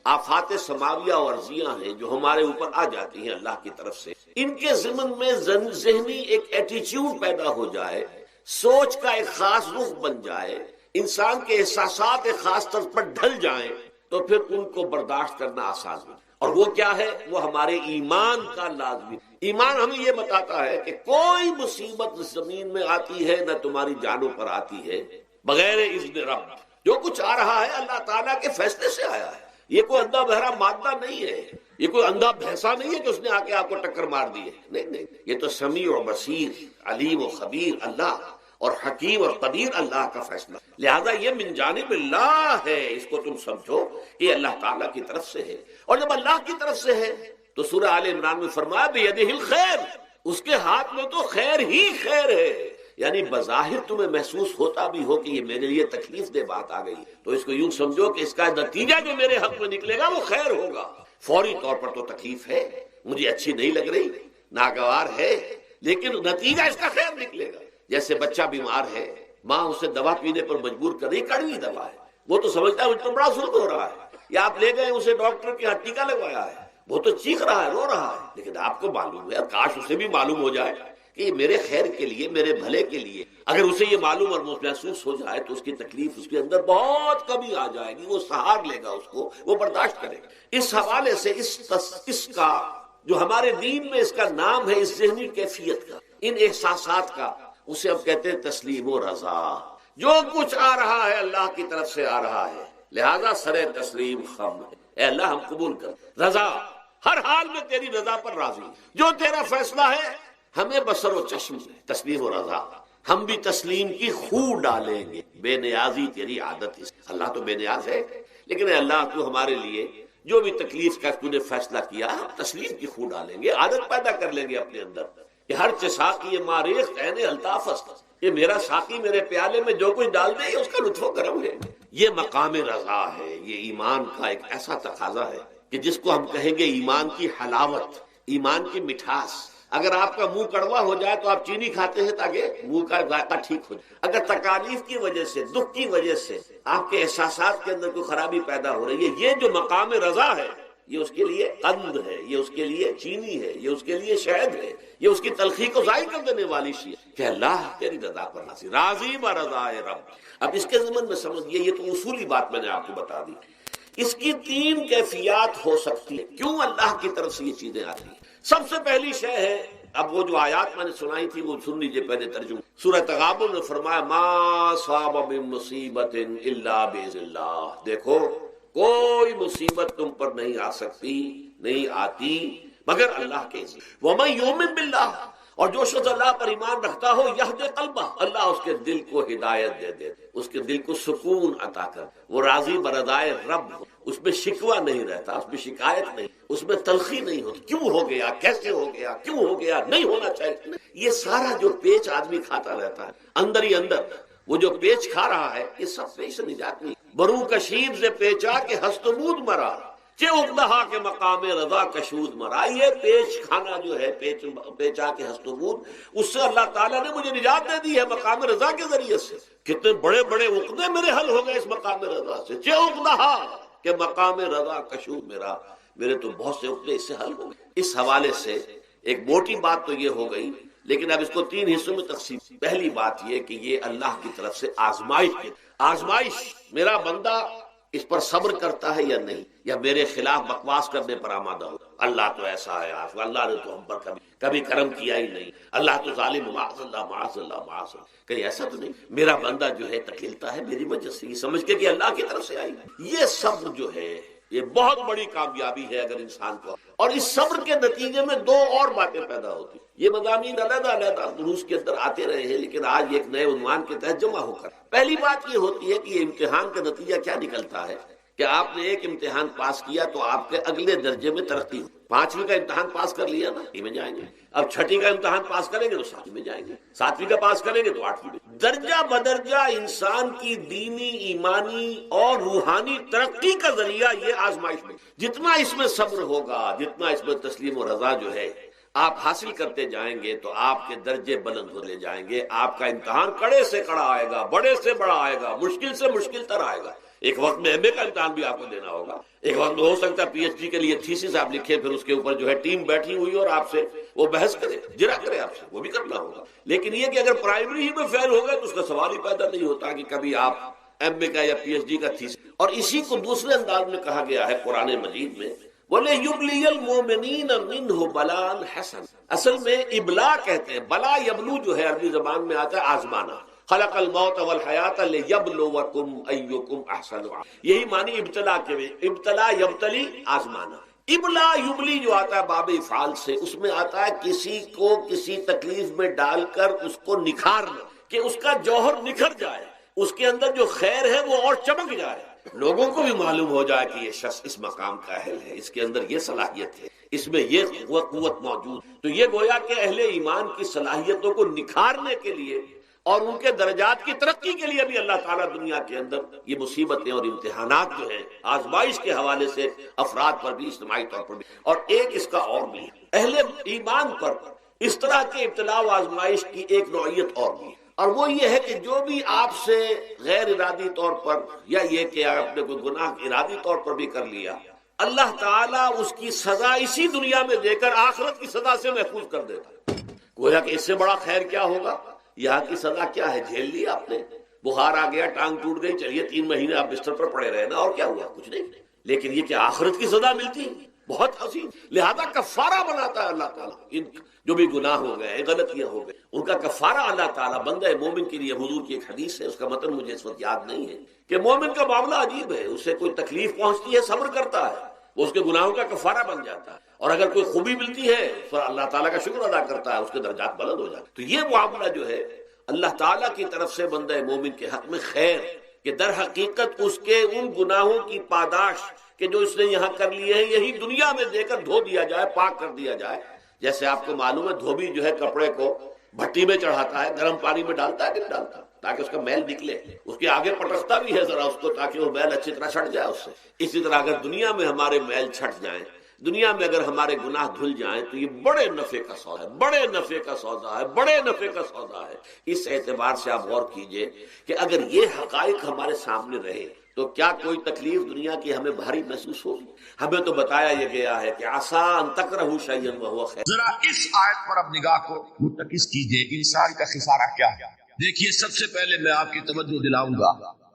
آفات سماویہ اور ارضیہ ہیں جو ہمارے اوپر آ جاتی ہیں اللہ کی طرف سے، ان کے ضمن میں ذہنی ایک ایٹیچیوڈ پیدا ہو جائے، سوچ کا ایک خاص رخ بن جائے، انسان کے احساسات ایک خاص طرز پر ڈھل جائیں، تو پھر ان کو برداشت کرنا آسان ہے۔ اور وہ کیا ہے؟ وہ ہمارے ایمان کا لازمی۔ ایمان ہمیں یہ بتاتا ہے کہ کوئی مصیبت زمین میں آتی ہے نہ تمہاری جانوں پر آتی ہے بغیر اذن رب۔ جو کچھ آ رہا ہے اللہ تعالیٰ کے فیصلے سے آیا ہے، یہ کوئی اندھا بہرا مادہ نہیں ہے، یہ کوئی اندھا بھینسا نہیں ہے کہ اس نے آ کے آپ کو ٹکر مار دی ہے، نہیں، یہ تو سمیع و بصیر، علیم و خبیر اللہ اور حکیم اور قدیر اللہ کا فیصلہ، لہذا یہ من جانب اللہ ہے، اس کو تم سمجھو کہ اللہ تعالیٰ کی طرف سے ہے۔ اور جب اللہ کی طرف سے ہے تو سورہ آل عمران میں فرمایا بیدہ الخیر، اس کے ہاتھ میں تو خیر ہی خیر ہے، یعنی بظاہر تمہیں محسوس ہوتا بھی ہو کہ یہ میرے لیے تکلیف دہ بات آ گئی، تو اس کو یوں سمجھو کہ اس کا نتیجہ جو میرے حق میں نکلے گا وہ خیر ہوگا۔ فوری طور پر تو تکلیف ہے، مجھے اچھی نہیں لگ رہی، ناگوار ہے، لیکن نتیجہ اس کا خیر نکلے گا۔ جیسے بچہ بیمار ہے، ماں اسے دوا پینے پر مجبور کر رہی، کڑوی دوا ہے، وہ تو سمجھتا ہے مجھ پر بڑا ظلم ہو رہا ہے، یا آپ لے گئے اسے ڈاکٹر کے ہاں ٹیکا لگوایا ہے، وہ تو چیخ رہا ہے، رو رہا ہے، لیکن آپ کو معلوم ہے، کاش اسے بھی معلوم ہو جائے کہ یہ میرے خیر کے لیے، میرے بھلے کے لیے۔ اگر اسے یہ معلوم اور محسوس ہو جائے تو اس کی تکلیف اس کے اندر بہت کمی آ جائے گی، وہ سہار لے گا اس کو، وہ برداشت کرے گا۔ اس حوالے سے اس کا جو ہمارے دین میں اس کا نام ہے، اس ذہنی کیفیت کا، ان احساسات کا، اسے اب کہتے ہیں تسلیم و رضا۔ جو کچھ آ رہا ہے اللہ کی طرف سے آ رہا ہے، لہذا سر تسلیم خم ہے، اے اللہ ہم قبول کر، رضا، ہر حال میں تیری رضا پر راضی، جو تیرا فیصلہ ہے ہمیں بصر و چشم ہے، تسلیم و رضا، ہم بھی تسلیم کی خو ڈالیں گے، بے نیازی تیری عادت ہے۔ اللہ تو بے نیاز ہے، لیکن اے اللہ تو ہمارے لیے جو بھی تکلیف کا تو نے فیصلہ کیا، ہم تسلیم کی خو ڈالیں گے، عادت پیدا کر لیں گے اپنے اندر کہ ہر ساقی ماریخ عین الطاف است، یہ میرا ساقی میرے پیالے میں جو کچھ ڈال دے اس کا لطف و کرم ہے۔ یہ مقام رضا ہے، یہ ایمان کا ایک ایسا تقاضا ہے کہ جس کو ہم کہیں گے ایمان کی حلاوت، ایمان کی مٹھاس۔ اگر آپ کا منہ کڑوا ہو جائے تو آپ چینی کھاتے ہیں تاکہ منہ کا ذائقہ ٹھیک ہو جائے۔ اگر تکالیف کی وجہ سے، دکھ کی وجہ سے آپ کے احساسات کے اندر کوئی خرابی پیدا ہو رہی ہے، یہ جو مقام رضا ہے، یہ اس کے لیے قند ہے، یہ اس کے لیے چینی ہے، یہ اس کے لیے شہد ہے، یہ اس کی تلخی کو ضائع کر دینے والی چیز کہ اللہ تیری رضا پر راضی، راضی برضائے رب۔ اب اس کے ضمن میں سمجھیے، یہ تو اصولی بات میں نے آپ کو بتا دی، اس کی تین کیفیات ہو سکتی ہے، کیوں اللہ کی طرف سے یہ چیزیں آتی ہیں۔ سب سے پہلی شے ہے، اب وہ جو آیات میں نے سنائی تھی وہ سن لیجیے پہلے ترجمہ۔ سورہ تغابن میں فرمایا ما صاب من مصیبت الا باذن اللہ، دیکھو کوئی مصیبت تم پر نہیں آ سکتی، نہیں آتی مگر اللہ کے اذن۔ ومن یؤمن باللہ، اور جو شخص اللہ پر ایمان رکھتا ہو، یہد قلبہ، اللہ اس کے دل کو ہدایت دے دے، اس کے دل کو سکون عطا کر، وہ راضی برضائے رب ہو، اس میں شکوہ نہیں رہتا، اس میں شکایت نہیں، اس میں تلخی نہیں ہوتی، کیوں ہو گیا، کیسے ہو گیا، کیوں ہو گیا، نہیں ہونا چاہیے۔ یہ سارا جو پیچ آدمی کھاتا رہتا ہے اندر ہی اندر، وہ جو پیچ کھا رہا ہے، یہ سب پیچ سے نجات نہیں۔ برو کشید سے پیچا کہ ہستمود مرا، چے اقدہا کے مقام رضا کشود مرا۔ یہ پیچ کھانا جو ہے، پیچا کے ہستمود، اس سے اللہ تعالیٰ نے مجھے نجات دے دی ہے مقام رضا کے ذریعے سے۔ کتنے بڑے بڑے عقدے میرے حل ہو گئے اس مقام رضا سے، چے اقدہا کہ مقام رضا کشود میرا، میرے تو بہت سے عقدے اس سے حل ہو گئے۔ اس حوالے سے ایک موٹی بات تو یہ ہو گئی، لیکن اب اس کو تین حصوں میں تقسیم۔ پہلی بات یہ کہ یہ اللہ کی طرف سے آزمائش، میرا بندہ اس پر صبر کرتا ہے یا نہیں، یا میرے خلاف بکواس کرنے پر آمادہ ہو۔ اللہ تو ایسا ہے، اللہ نے تو ہم پر کبھی کرم کیا ہی نہیں، اللہ تو ظالم، معاذ اللہ معاذ اللہ معاذ اللہ، کہیں ایسا تو نہیں، میرا بندہ جو ہے تکلیفتا ہے میری وجہ سے، یہ سمجھ کے کہ اللہ کی طرف سے آئی۔ یہ صبر جو ہے یہ بہت بڑی کامیابی ہے اگر انسان کو، اور اس صبر کے نتیجے میں دو اور باتیں پیدا ہوتی۔ یہ مضامین علیحدہ علیحدہ دروس کے اندر آتے رہے ہیں، لیکن آج ایک نئے عنوان کے تحت جمع ہو کر پہلی بات یہ ہوتی ہے کہ یہ امتحان کا نتیجہ کیا نکلتا ہے کہ آپ نے ایک امتحان پاس کیا تو آپ کے اگلے درجے میں ترقی ہو. 5ویں کا امتحان پاس کر لیا نا، 8ویں میں جائیں گے. اب 6ٹھی کا امتحان پاس کریں گے تو 7ویں میں جائیں گے. 7ویں کا پاس کریں گے تو 8ویں میں. درجہ بدرجہ انسان کی دینی، ایمانی اور روحانی ترقی کا ذریعہ یہ آزمائش میں. جتنا اس میں صبر ہوگا، جتنا اس میں تسلیم و رضا جو ہے آپ حاصل کرتے جائیں گے تو آپ کے درجے بلند ہوتے جائیں گے. آپ کا امتحان کڑے سے کڑا آئے گا، بڑے سے بڑا آئے گا، مشکل سے مشکل تر آئے گا. ایک وقت میں ایم اے کا امتحان بھی آپ کو دینا ہوگا. ایک وقت میں ہو سکتا ہے پی ایچ ڈی کے لیے تھیسس آپ لکھیں، پھر اس کے اوپر جو ہے ٹیم بیٹھی ہوئی اور آپ سے وہ بحث کرے، جرا کرے آپ سے، وہ بھی کرنا ہوگا. لیکن یہ کہ اگر پرائمری ہی میں فیل ہو گئے تو اس کا سوال ہی پیدا نہیں ہوتا کہ کبھی آپ ایم اے کا یا پی ایچ ڈی کا تھیسس. اور اسی کو دوسرے انداز میں کہا گیا ہے قرآن مجید میں، بولے یبلی المومنین منہ بلاء حسن. اصل میں ابلا کہتے ہیں، بلا یبلو جو ہے عربی زبان میں آتا ہے آزمانا. خلق الموت والحیات لیبلوکم ایکم احسن. یہی معنی ابتلا کے میں، ابتلا یبتلی آزمانا. ابلا یبلی جو آتا ہے باب افعال سے، اس میں آتا ہے کسی کو کسی تکلیف میں ڈال کر اس کو نکھارنا، کہ اس کا جوہر نکھر جائے، اس کے اندر جو خیر ہے وہ اور چمک جائے، لوگوں کو بھی معلوم ہو جائے کہ یہ شخص اس مقام کا اہل ہے، اس کے اندر یہ صلاحیت ہے، اس میں یہ قوت موجود. تو یہ گویا کہ اہل ایمان کی صلاحیتوں کو نکھارنے کے لیے اور ان کے درجات کی ترقی کے لیے بھی اللہ تعالیٰ دنیا کے اندر یہ مصیبتیں اور امتحانات جو ہیں آزمائش کے حوالے سے افراد پر بھی، اجتماعی طور پر بھی. اور ایک اس کا اور بھی ہے، اہل ایمان پر اس طرح کے ابتلاء و آزمائش کی ایک نوعیت اور بھی ہے، اور وہ یہ ہے کہ جو بھی آپ سے غیر ارادی طور پر یا یہ کہ آپ نے کوئی گناہ ارادی طور پر بھی کر لیا، اللہ تعالیٰ اس کی سزا اسی دنیا میں دے کر آخرت کی سزا سے محفوظ کر دیتا. گویا کہ اس سے بڑا خیر کیا ہوگا؟ یہاں کی سزا کیا ہے؟ جھیل لی آپ نے، بخار آ گیا، ٹانگ ٹوٹ گئی، چلیے 3 مہینے آپ بستر پر پڑے رہے نا، اور کیا ہوا؟ کچھ نہیں. لیکن یہ کہ آخرت کی سزا ملتی، بہت حسین. لہذا کفارہ بناتا ہے اللہ تعالیٰ. ان جو بھی گناہ ہو گئے، غلطیاں ہو گئے، ان کا کفارہ اللہ تعالیٰ بندہ مومن کے لیے. حضور کی ایک حدیث ہے، اس کا متن مجھے اس وقت یاد نہیں ہے، کہ مومن کا معاملہ عجیب ہے. اسے کوئی تکلیف پہنچتی ہے، صبر کرتا ہے، وہ اس کے گناہوں کا کفارہ بن جاتا ہے. اور اگر کوئی خوبی ملتی ہے تو اللہ تعالیٰ کا شکر ادا کرتا ہے، اس کے درجات بلند ہو جاتے ہیں. تو یہ معاملہ جو ہے اللہ تعالیٰ کی طرف سے بندہ مومن کے حق میں خیر، کہ در حقیقت اس کے ان گناہوں کی پاداش کہ جو اس نے یہاں کر لیے ہیں، یہی دنیا میں دے کر دھو دیا جائے، پاک کر دیا جائے. جیسے آپ کو معلوم ہے دھوبی جو ہے کپڑے کو بھٹی میں چڑھاتا ہے، گرم پانی میں ڈالتا ہے کہ نہیں ڈالتا، تاکہ اس کا میل نکلے. اس کے آگے پٹکتا بھی ہے ذرا اس کو، تاکہ وہ میل اچھی طرح چھٹ جائے اس سے. اسی طرح اگر دنیا میں ہمارے میل چھٹ جائیں، دنیا میں اگر ہمارے گناہ دھل جائیں، تو یہ بڑے نفع کا سودا ہے، بڑے نفع کا سودا ہے، بڑے نفع کا سودا ہے. اس اعتبار سے آپ غور کیجئے کہ اگر یہ حقائق ہمارے سامنے رہے تو کیا کوئی تکلیف دنیا کی ہمیں بھاری محسوس ہوگی؟ ہمیں تو بتایا یہ گیا ہے کہ عسیٰ ان تکرہوا شیئا وہو خیر. ذرا اس آیت پر اب نگاہ کو مرتکز کیجئے، انسان کا خسارہ کیا ہے. دیکھیے سب سے پہلے میں آپ کی توجہ دلاؤں گا،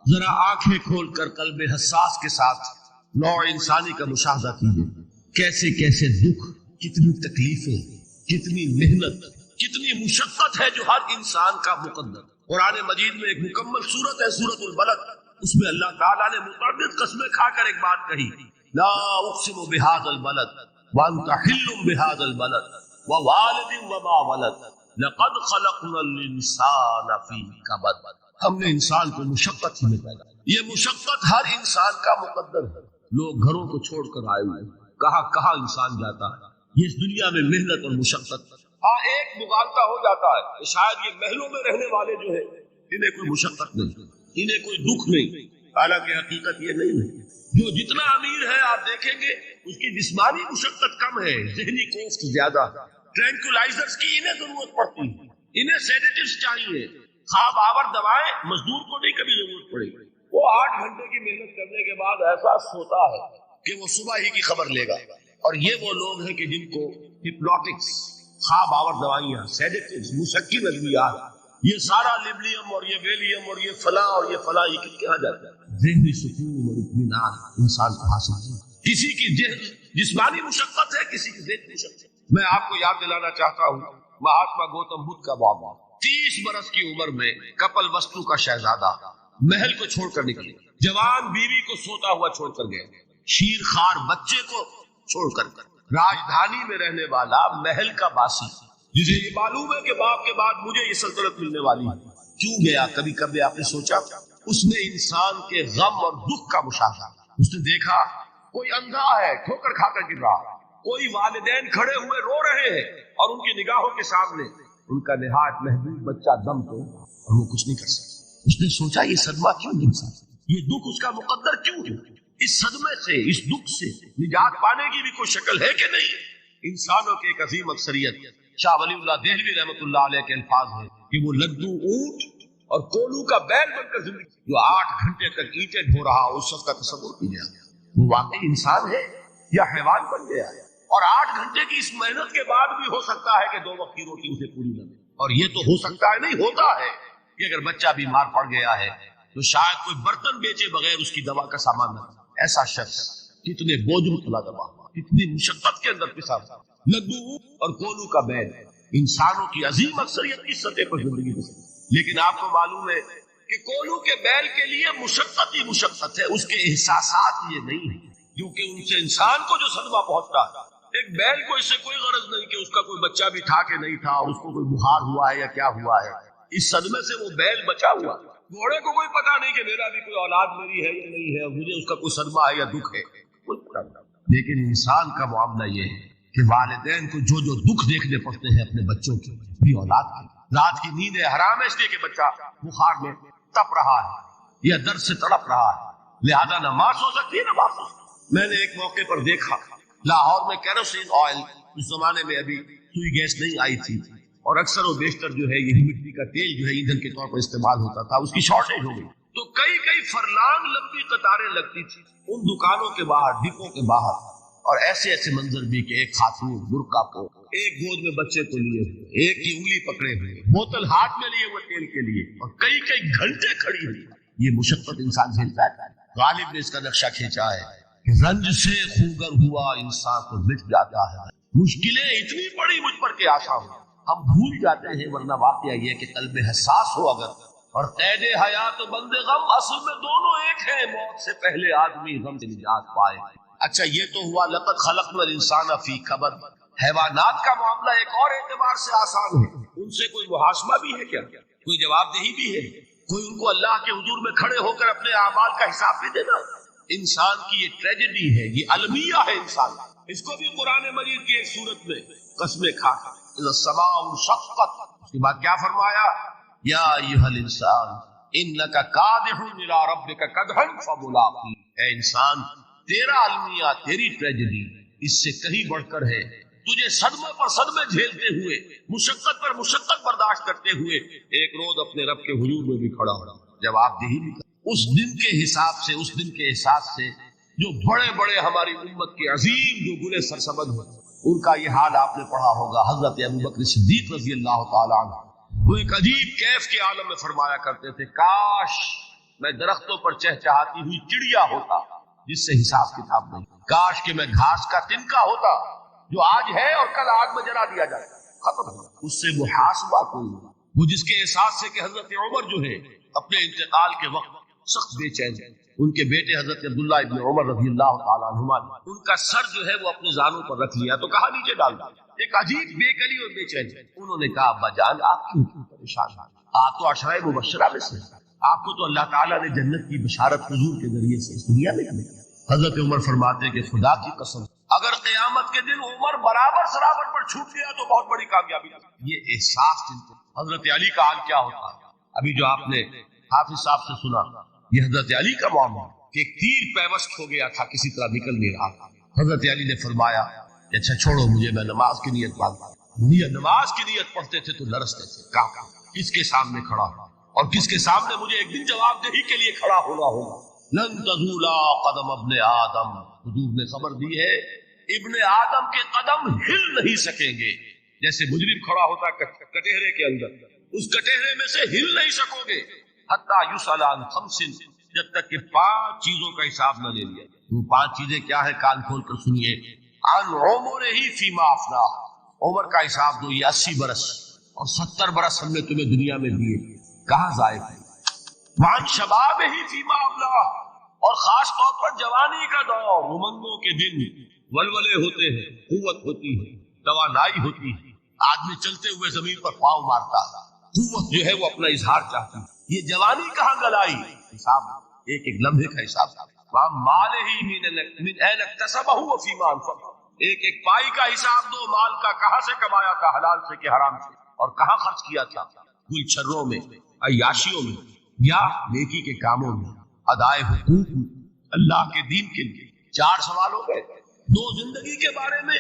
ذرا آنکھیں کھول کر قلب حساس کے ساتھ نوع انسانی کا مشاہدہ کیجئے. کیسے کیسے دکھ، کتنی تکلیفیں، کتنی محنت، کتنی مشقت ہے جو ہر انسان کا مقدر. قرآن مجید میں ایک مکمل سورت ہے، سورت البلد. اس میں اللہ تعالیٰ نے متعدد قسمیں کھا کر ایک بات کہی، لا اقسم بہذا البلد وانت حل بہذا البلد ووالد وما ولد لقد خلقنا الانسان فی کبد. ہم نے انسان کو مشقت ہی میں پیدا کیا. یہ مشقت ہر انسان کا مقدر ہے. لوگ گھروں کو چھوڑ کر آئے ہوئے، کہاں کہاں انسان جاتا ہے. یہ اس دنیا میں محنت اور مشقت. ہاں ایک مغالطہ ہو جاتا ہے کہ شاید یہ محلوں میں رہنے والے جو ہے انہیں کوئی مشقت نہیں، انہیں کوئی دکھ نہیں. حالانکہ حقیقت یہ نہیں ہے. جو جتنا امیر ہے آپ دیکھیں گے اس کی جسمانی مشقت کم ہے، ذہنی کوفت زیادہ. ٹرینکولائزرز کی انہیں ضرورت پڑتی ہے، انہیں سیڈیٹیوز چاہیے. خواب آور دوائیں مزدور کو نہیں کبھی ضرورت پڑے. وہ 8 گھنٹے کی محنت کرنے کے بعد احساس ہوتا ہے کہ وہ صبح ہی کی خبر لے گا. اور یہ وہ لوگ ہیں کہ جن کو ہپنوٹکس، خواب آور دوائیاں، سیڈیٹیوز، مسکن ادویات، یہ سارا لیبلیم اور یہ ویلیم اور یہ فلاں اور یہ فلاں، یہ کہاں جاتا ہے؟ ذہنی سکون اور اطمینان انسان کو حاصل ہے. کسی کی جسمانی مشقت ہے، کسی کی ذہنی مشقت ہے. میں آپ کو یاد دلانا چاہتا ہوں مہاتما گوتم بدھ کا معاملہ. 30 برس کی عمر میں کپل وستو کا شہزادہ محل کو چھوڑ کر نکلے. جوان بیوی کو سوتا ہوا چھوڑ کر گیا، شیر خوار بچے کو چھوڑ کر راجدھانی میں رہنے والا محل کا باسی، جسے یہ معلوم ہے کہ باپ کے بعد مجھے یہ سلطنت ملنے والی ہے، کیوں گیا؟ کبھی کبھی آپ نے سوچا؟ اس نے انسان کے غم اور دکھ کا مشاہدہ، اس نے دیکھا کوئی اندھا ہے ٹھوکر کھا کر گر رہا، کوئی والدین کھڑے ہوئے رو رہے ہیں اور ان کی نگاہوں کے سامنے ان کا نہایت محبوب بچہ دم تو اور وہ کچھ نہیں کر سکتا۔ اس نے سوچا یہ صدمہ کیوں نہیں سکتا، یہ دکھ اس کا مقدر کیوں ہے؟ اس صدمے سے اس دکھ سے نجات پانے کی بھی کوئی شکل ہے کہ نہیں؟ انسانوں کے ایک عظیم اکثریت شاہ ولی اللہ دہلوی رحمۃ اللہ علیہ کے الفاظ ہیں کہ وہ لدو اونٹ اور کولو کا بیل بن کر زندگی جو 8 گھنٹے تک اینٹیں ڈھو رہا اس شخص کا تصور کیجیے، وہ واقعی انسان ہے یا حیوان بن گیا ہے؟ اور 8 گھنٹے کی اس محنت کے بعد بھی ہو سکتا ہے کہ 2 وقت کی روٹی اسے پوری نہ ملے، اور یہ تو ہو سکتا ہے نہیں ہوتا ہے کہ اگر بچہ بیمار پڑ گیا ہے تو شاید کوئی برتن بیچے بغیر اس کی دوا کا سامان نہ، ایسا شخص کتنے بوجھ میں تلا دبا، کتنی مشقت کے اندر پسا، لدو اور کولو کا بیل انسانوں کی عظیم اکثریت کی سطح پر زندگی گزرتی، لیکن آپ کو معلوم ہے کہ کولو کے بیل کے لیے مشقت ہی مشقت ہے، اس کے احساسات یہ نہیں ہے، کیونکہ ان سے انسان کو جو صدمہ پہنچتا ہے، ایک بیل کو اس سے کوئی غرض نہیں کہ اس کا کوئی بچہ بھی تھا کہ نہیں تھا اور اس کو کوئی بخار ہوا ہے یا کیا ہوا ہے، اس صدمے سے وہ بیل بچا ہوا، گھوڑے کو کوئی پتا نہیں کہ میرا بھی کوئی اولاد میری ہے یا نہیں ہے، مجھے اس کا کوئی صدمہ ہے یا دکھ ہے، کوئی پتا نہیں۔ لیکن انسان کا معاملہ یہ ہے کہ والدین کو جو جو دکھ دیکھنے پڑتے ہیں اپنے بچوں کے بھی اولاد کے، رات کی نیند حرام ہے اس لیے کہ بچہ بخار میں تپ رہا ہے یا درد سے تڑپ رہا ہے، لہذا نہ ماں سو سکتی ہے نہ باپ سو سکتی ہے۔ میں نے ایک موقع پر دیکھا لاہور میں کیروسین آئل، اس زمانے میں ابھی سوئی گیس نہیں آئی تھی اور اکثر و بیشتر جو ہے یہ مٹی کا تیل جو ہے ایندھن کے طور پر استعمال ہوتا تھا، اس کی شارٹیج ہو گئی تو کئی فرلانگ لمبی قطاریں لگتی تھی ان دکانوں کے باہر، ڈپوں کے باہر، اور ایسے ایسے منظر بھی کہ ایک خاتون برقع کو، ایک گود میں بچے کو لیے ہوئے، ایک کی انگلی پکڑے ہوئے، بوتل ہاتھ میں لیے ہوئے تیل کے لیے، اور کئی گھنٹے کھڑی ہوئی۔ یہ مشقت انسان جھیلتا ہے۔ غالب نے اس کا نقشہ کھینچا ہے کہ رنج سے خوگر ہوا انسان کو مٹ جاتا ہے، مشکلیں اتنی بڑی مجھ پر کہ آسان ہو، ہم بھول جاتے ہیں، ورنہ واقعہ یہ کہ قلب حساس ہو اگر اور قید حیات و بند غم اصل میں دونوں ایک ہیں، موت سے پہلے آدمی غم سے نجات پائے۔ اچھا یہ تو ہوا لقد خلقنا الانسان فی کبد۔ حیوانات کا معاملہ ایک اور اعتبار سے آسان ہے، ان سے کوئی محاسبہ بھی ہے کیا؟ کوئی جواب دہی بھی ہے؟ کوئی ان کو اللہ کے حضور میں کھڑے ہو کر اپنے اعمال کا حساب بھی دینا؟ انسان کی یہ ٹریجڈی ہے، یہ المیہ ہے انسان، اس کو بھی قرآن مجید کی ایک سورت میں قسمیں کھا اذا السماء انشقت، اس کے بعد کیا فرمایا؟ یا ایھا الانسان انک کادح الی ربک کدحا فملاقی، اے انسان تیرا المیہ، تیری ٹریجڈی اس سے کہیں بڑھ کر ہے، تجھے صدمے پر صدمے جھیلتے ہوئے، مشقت پر مشقت برداشت کرتے ہوئے ایک روز اپنے رب کے حضور میں بھی کھڑا ہو، جواب دہی بھی کر۔ اس دن کے حساب سے، اس دن کے احساس سے جو بڑے بڑے ہماری امت کے عظیم جو گلے سرسبد ہیں، ان کا یہ حال آپ نے پڑھا ہوگا۔ حضرت ابوبکر صدیق رضی اللہ تعالی عنہ وہ ایک عجیب کیف کے عالم میں فرمایا کرتے تھے، کاش میں درختوں پر چہچہاتی ہوئی چڑیا ہوتا جس سے حساب کتاب نہیں، کاش کہ میں گھاس کا تنکا ہوتا جو آج ہے اور کل آگ میں جلا دیا جائے، ختم ہو، اس سے محاسبہ کوئی نہیں۔ وہ جس کے احساس سے کہ حضرت عمر جو ہے اپنے انتقال کے وقت سخت بے چین، ان کے بیٹے حضرت عبداللہ ابن عمر رضی اللہ تعالیٰ عنہما ان کا سر جو ہے وہ اپنے زانوں پر رکھ لیا تو کہا نیچے ڈال دیا، ایک عجیب بے کلی اور بے چین۔ انہوں نے کہا ابا جان آپ کیوں پریشان ہیں؟ آپ تو عشرہ مبشرہ میں سے، آپ کو تو اللہ تعالیٰ نے جنت کی بشارت حضور کے ذریعے سے اس دنیا میں دی۔ حضرت عمر فرماتے کہ خدا کی قسم اگر قیامت کے دن عمر برابر سرابر پر چھوٹ گیا تو بہت بڑی کامیابی۔ یہ احساس حضرت علی کا حال کیا ہوتا ہے؟ ابھی جو آپ نے حافظ صاحب سے سنا یہ حضرت علی کا معاملہ کہ ایک تیر پیوست ہو گیا تھا، کسی طرح نکل نہیں رہا تھا۔ حضرت علی نے فرمایا کہ اچھا چھوڑو مجھے، میں نماز کی نیت پڑھتا ہوں۔ نماز کی نیت پڑھتے تھے تو لرزتے تھے، کہا کس کے سامنے کھڑا ہوں اور کس کے سامنے مجھے ایک دن جواب دہی کے لیے کھڑا ہونا ہوگا۔ لن تزولا قدم ابن آدم، حضور نے خبر دی ہے ابن آدم کے قدم ہل نہیں سکیں گے، جیسے مجرم کھڑا ہوتا کٹہرے کے اندر، اس کٹہرے میں سے ہل نہیں سکو گے، حتی یسأل عن خمس، جب تک کہ 5 چیزوں کا حساب نہ لے لیا۔ وہ 5 چیزیں کیا ہے؟ کان کھول کر سنیے۔ عن عمرہ فیما افنا، عمر کا حساب دو، یہ 80 برس اور 70 برس ہم نے تمہیں دنیا میں دیے، کہاں ضائع ہے؟ وعن شبابہ فیما ابلا، اور خاص طور پر جوانی کا دور، امنگوں کے دن، ولولے ہوتے ہیں، قوت ہوتی ہے، توانائی ہوتی ہے، آدمی چلتے ہوئے زمین پر پاؤں مارتا، قوت جو ہے وہ اپنا اظہار چاہتی ہے، یہ جوانی کہاں گلائی؟ حساب ایک ایک لمحے کا حساب۔ مَالِهِ مِنْ أَيْنَ اكْتَسَبَهُ وَفِيمَا أَنْفَقَهُ، ایک ایک پائی کا حساب دو، مال کا کہاں سے کمایا تھا، حلال سے کہ حرام سے، اور کہاں خرچ کیا تھا، گلچھروں میں، عیاشیوں میں، یا نیکی کے کاموں میں، ادائے حقوق میں، اللہ کے دین کے لیے۔ 4 سوال ہو گئے، 2 زندگی کے بارے میں،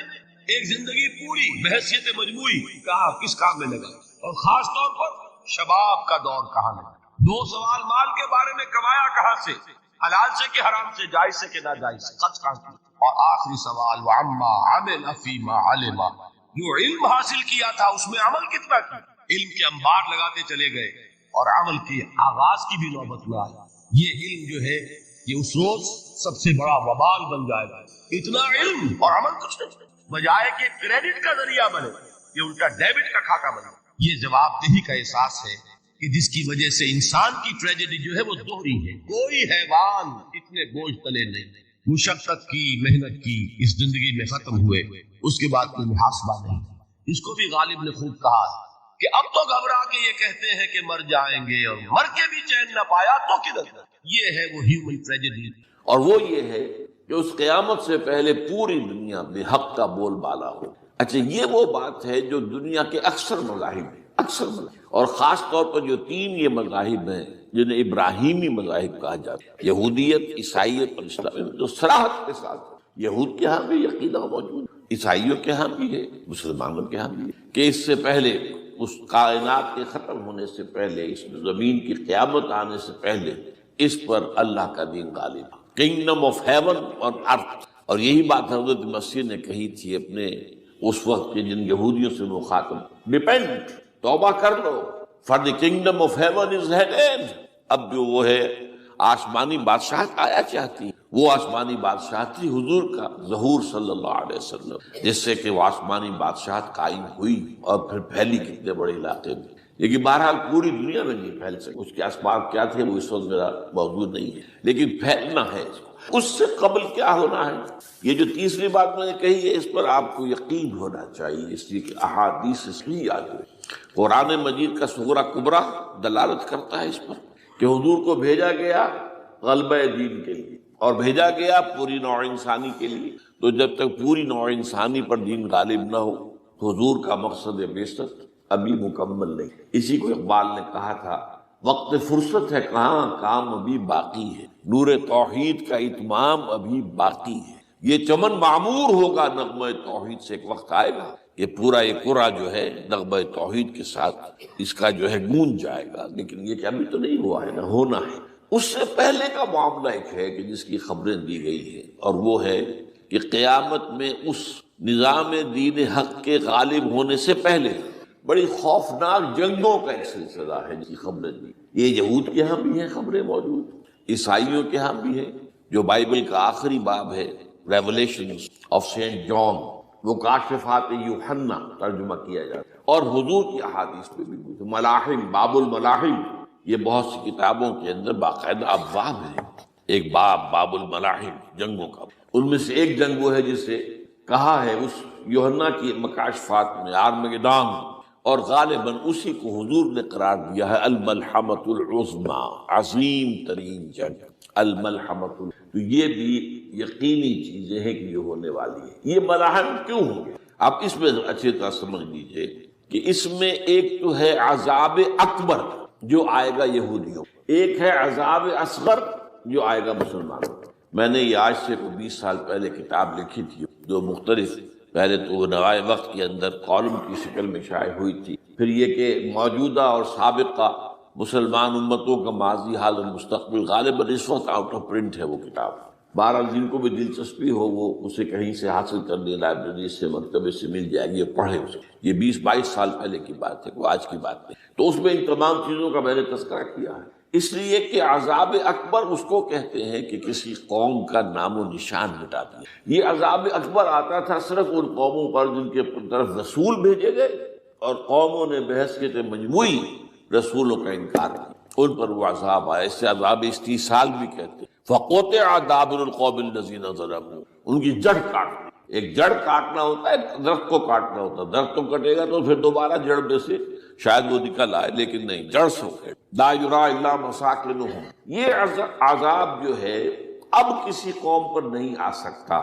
ایک زندگی پوری بحیثیت مجموعی کہاں کس کام میں لگا، اور خاص طور پر شباب کا دور کہاں لگا۔ 2 سوال مال کے بارے میں، کمایا کہاں سے، حلال سے کہ حرام سے، جائز سے کہ ناجائز سے، خرچ کہاں کیا، اور آخری سوال وَعَمَّا عَمِلَ فِيمَا عَلِمَ، جو علم حاصل کیا تھا اس میں عمل کتنا کیا۔ علم کے انبار لگاتے چلے گئے اور عمل کے آغاز کی بھی نوبت میں آئی۔ یہ علم جو ہے یہ اس روز سب سے بڑا وبال بن جائے گا، اتنا علم اور عمل کچھ نہیں، بجائے کہ کریڈٹ کا ذریعہ بنے یہ ان کا ڈیبٹ کا کھاتا بنے۔ یہ جواب دہی کا احساس ہے کہ جس کی وجہ سے انسان کی ٹریجڈی جو ہے وہ دوہری ہے۔ کوئی حیوان اتنے بوجھ تلے نہیں، مشقت کی، محنت کی، اس زندگی میں ختم ہوئے، اس کے بعد کوئی محاسبہ نہیں۔ اس کو بھی غالب نے خوب کہا کہ اب تو گھبرا کے یہ کہتے ہیں کہ مر جائیں گے، اور مر کے بھی چین نہ پایا تو کدھر۔ یہ ہے وہ ہیومن ٹریجڈی، اور وہ یہ ہے کہ اس قیامت سے پہلے پوری دنیا میں حق کا بول بالا ہو۔ اچھا، یہ وہ بات ہے جو دنیا کے اکثر مذاہب ہیں، اکثر مذاہب، اور خاص طور پر جو 3 یہ مذاہب ہیں جنہیں ابراہیمی مذاہب کہا جاتا ہے، یہودیت، عیسائیت اور اسلام، جو صراحت کے ساتھ یہود کے ہاں بھی عقیدہ موجود، عیسائیوں کے ہاں بھی ہے، مسلمانوں کے ہاں بھی ہے، کہ اس سے پہلے، اس کائنات کے ختم ہونے سے پہلے، اس زمین کی قیامت آنے سے پہلے، اس پر اللہ کا دین غالب، کنگڈم آف ہیون اور ارتھ۔ اور یہی بات حضرت مسیح نے کہی تھی اپنے اس وقت کے جن یہودیوں سے مخاطب، ریپینٹ، توبہ کر لو، for the kingdom of heaven is at hand. اب جو وہ ہے آسمانی بادشاہت آیا چاہتی، وہ آسمانی بادشاہت تھی حضور کا ظہور صلی اللہ علیہ وسلم، جس سے کہ وہ آسمانی بادشاہت قائم ہوئی اور پھر پھیلی کتنے بڑے علاقے میں، لیکن بہرحال پوری دنیا میں نہیں پھیل سکے۔ اس کے اسباب کیا تھے وہ اس وقت میرا موجود نہیں ہے، لیکن پھیلنا ہے اس کو۔ اس سے قبل کیا ہونا ہے، یہ جو تیسری بات میں نے کہی ہے، اس پر آپ کو یقین ہونا چاہیے، اس لیے کہ احادیث صحیح آتی ہے۔ قرآن مجید کا صغرا کبرا دلالت کرتا ہے اس پر کہ حضور کو بھیجا گیا غلبہ دین کے لیے، اور بھیجا گیا پوری نوع انسانی کے لیے۔ تو جب تک پوری نوع انسانی پر دین غالب نہ ہو تو حضور کا مقصد بعثت ابھی مکمل نہیں۔ اسی کو اقبال نے کہا تھا، وقت فرصت ہے کہاں، کام ابھی باقی ہے، نور توحید کا اتمام ابھی باقی ہے۔ یہ چمن معمور ہوگا نغمہ توحید سے، ایک وقت آئے گا کہ پورا یہ قرآ جو ہے نغمہ توحید کے ساتھ اس کا جو ہے گونج جائے گا، لیکن یہ کہ ابھی تو نہیں ہوا ہے، نہ ہونا ہے۔ اس سے پہلے کا معاملہ ایک ہے کہ جس کی خبریں دی گئی ہیں، اور وہ ہے کہ قیامت میں اس نظام دین حق کے غالب ہونے سے پہلے بڑی خوفناک جنگوں کا ایک سلسلہ ہے جس کی خبریں دی۔ یہ یہود کے ہاں بھی ہیں خبریں موجود، عیسائیوں کے ہاں بھی ہیں، جو بائبل کا آخری باب ہے ریولیشنز آف سینٹ جان، وہ کاشفات یوحنا ترجمہ کیا جاتا ہے، اور حضور کی احادیث میں بھی ملاحم، باب الملاحم، یہ بہت سی کتابوں کے اندر باقاعدہ ابواب ہیں، ایک باب الملاحم، جنگوں کا۔ ان میں سے ایک جنگ وہ ہے جسے کہا ہے اس یوحنا کی مکاشفات میں آرمگدان، اور غالباً اسی کو حضور نے قرار دیا ہے الملحمۃ العظمیٰ، عظیم ترین جنگ، الملحمۃ۔ تو یہ بھی یقینی چیزیں ہیں کہ یہ ہونے والی ہے۔ یہ ملاحم کیوں ہوں گے؟ آپ اس میں اچھی طرح سمجھ لیجئے کہ اس میں ایک تو ہے عذاب اکبر جو آئے گا یہودیوں، ایک ہے عذاب اصغر جو آئے گا مسلمانوں۔ میں نے یہ آج سے 20 سال پہلے کتاب لکھی تھی جو مختلف، پہلے تو وہ نوائے وقت کے اندر کالم کی شکل میں شائع ہوئی تھی، پھر یہ کہ موجودہ اور سابقہ مسلمان امتوں کا ماضی، حال اور مستقبل، غالباً اس وقت آؤٹ آف پرنٹ ہے وہ کتاب۔ بہرحال جن کو بھی دلچسپی ہو وہ اسے کہیں سے حاصل کر لے، لائبریری سے، مکتبے سے مل جائے گی، پڑھے اسے۔ یہ 20-22 سال پہلے کی بات ہے، کوئی آج کی بات نہیں۔ تو اس میں ان تمام چیزوں کا میں نے تذکرہ کیا ہے، اس لیے کہ عذاب اکبر اس کو کہتے ہیں کہ کسی قوم کا نام و نشان مٹا دیا۔ یہ عذاب اکبر آتا تھا صرف ان قوموں پر جن کے طرف رسول بھیجے گئے اور قوموں نے بحثیت مجموعی رسولوں کا انکار کیا، ان پر وہ عذاب آیا۔ اس سے عذاب استیصال بھی کہتے ہیں۔ فَقُطِعَ دَابِرُ الْقَوْمِ الَّذِينَ ظَلَمُوا، ان کی جڑ کاٹ، ایک جڑ کاٹنا ہوتا ہے، درخت کو کاٹنا ہوتا ہے، درخت تو کٹے گا تو پھر دوبارہ جڑ میں سے شاید وہ نکل آئے، لیکن نہیں، جڑ سے لا یرا الا مساکنہم۔ یہ عذاب جو ہے اب کسی قوم پر نہیں آ سکتا،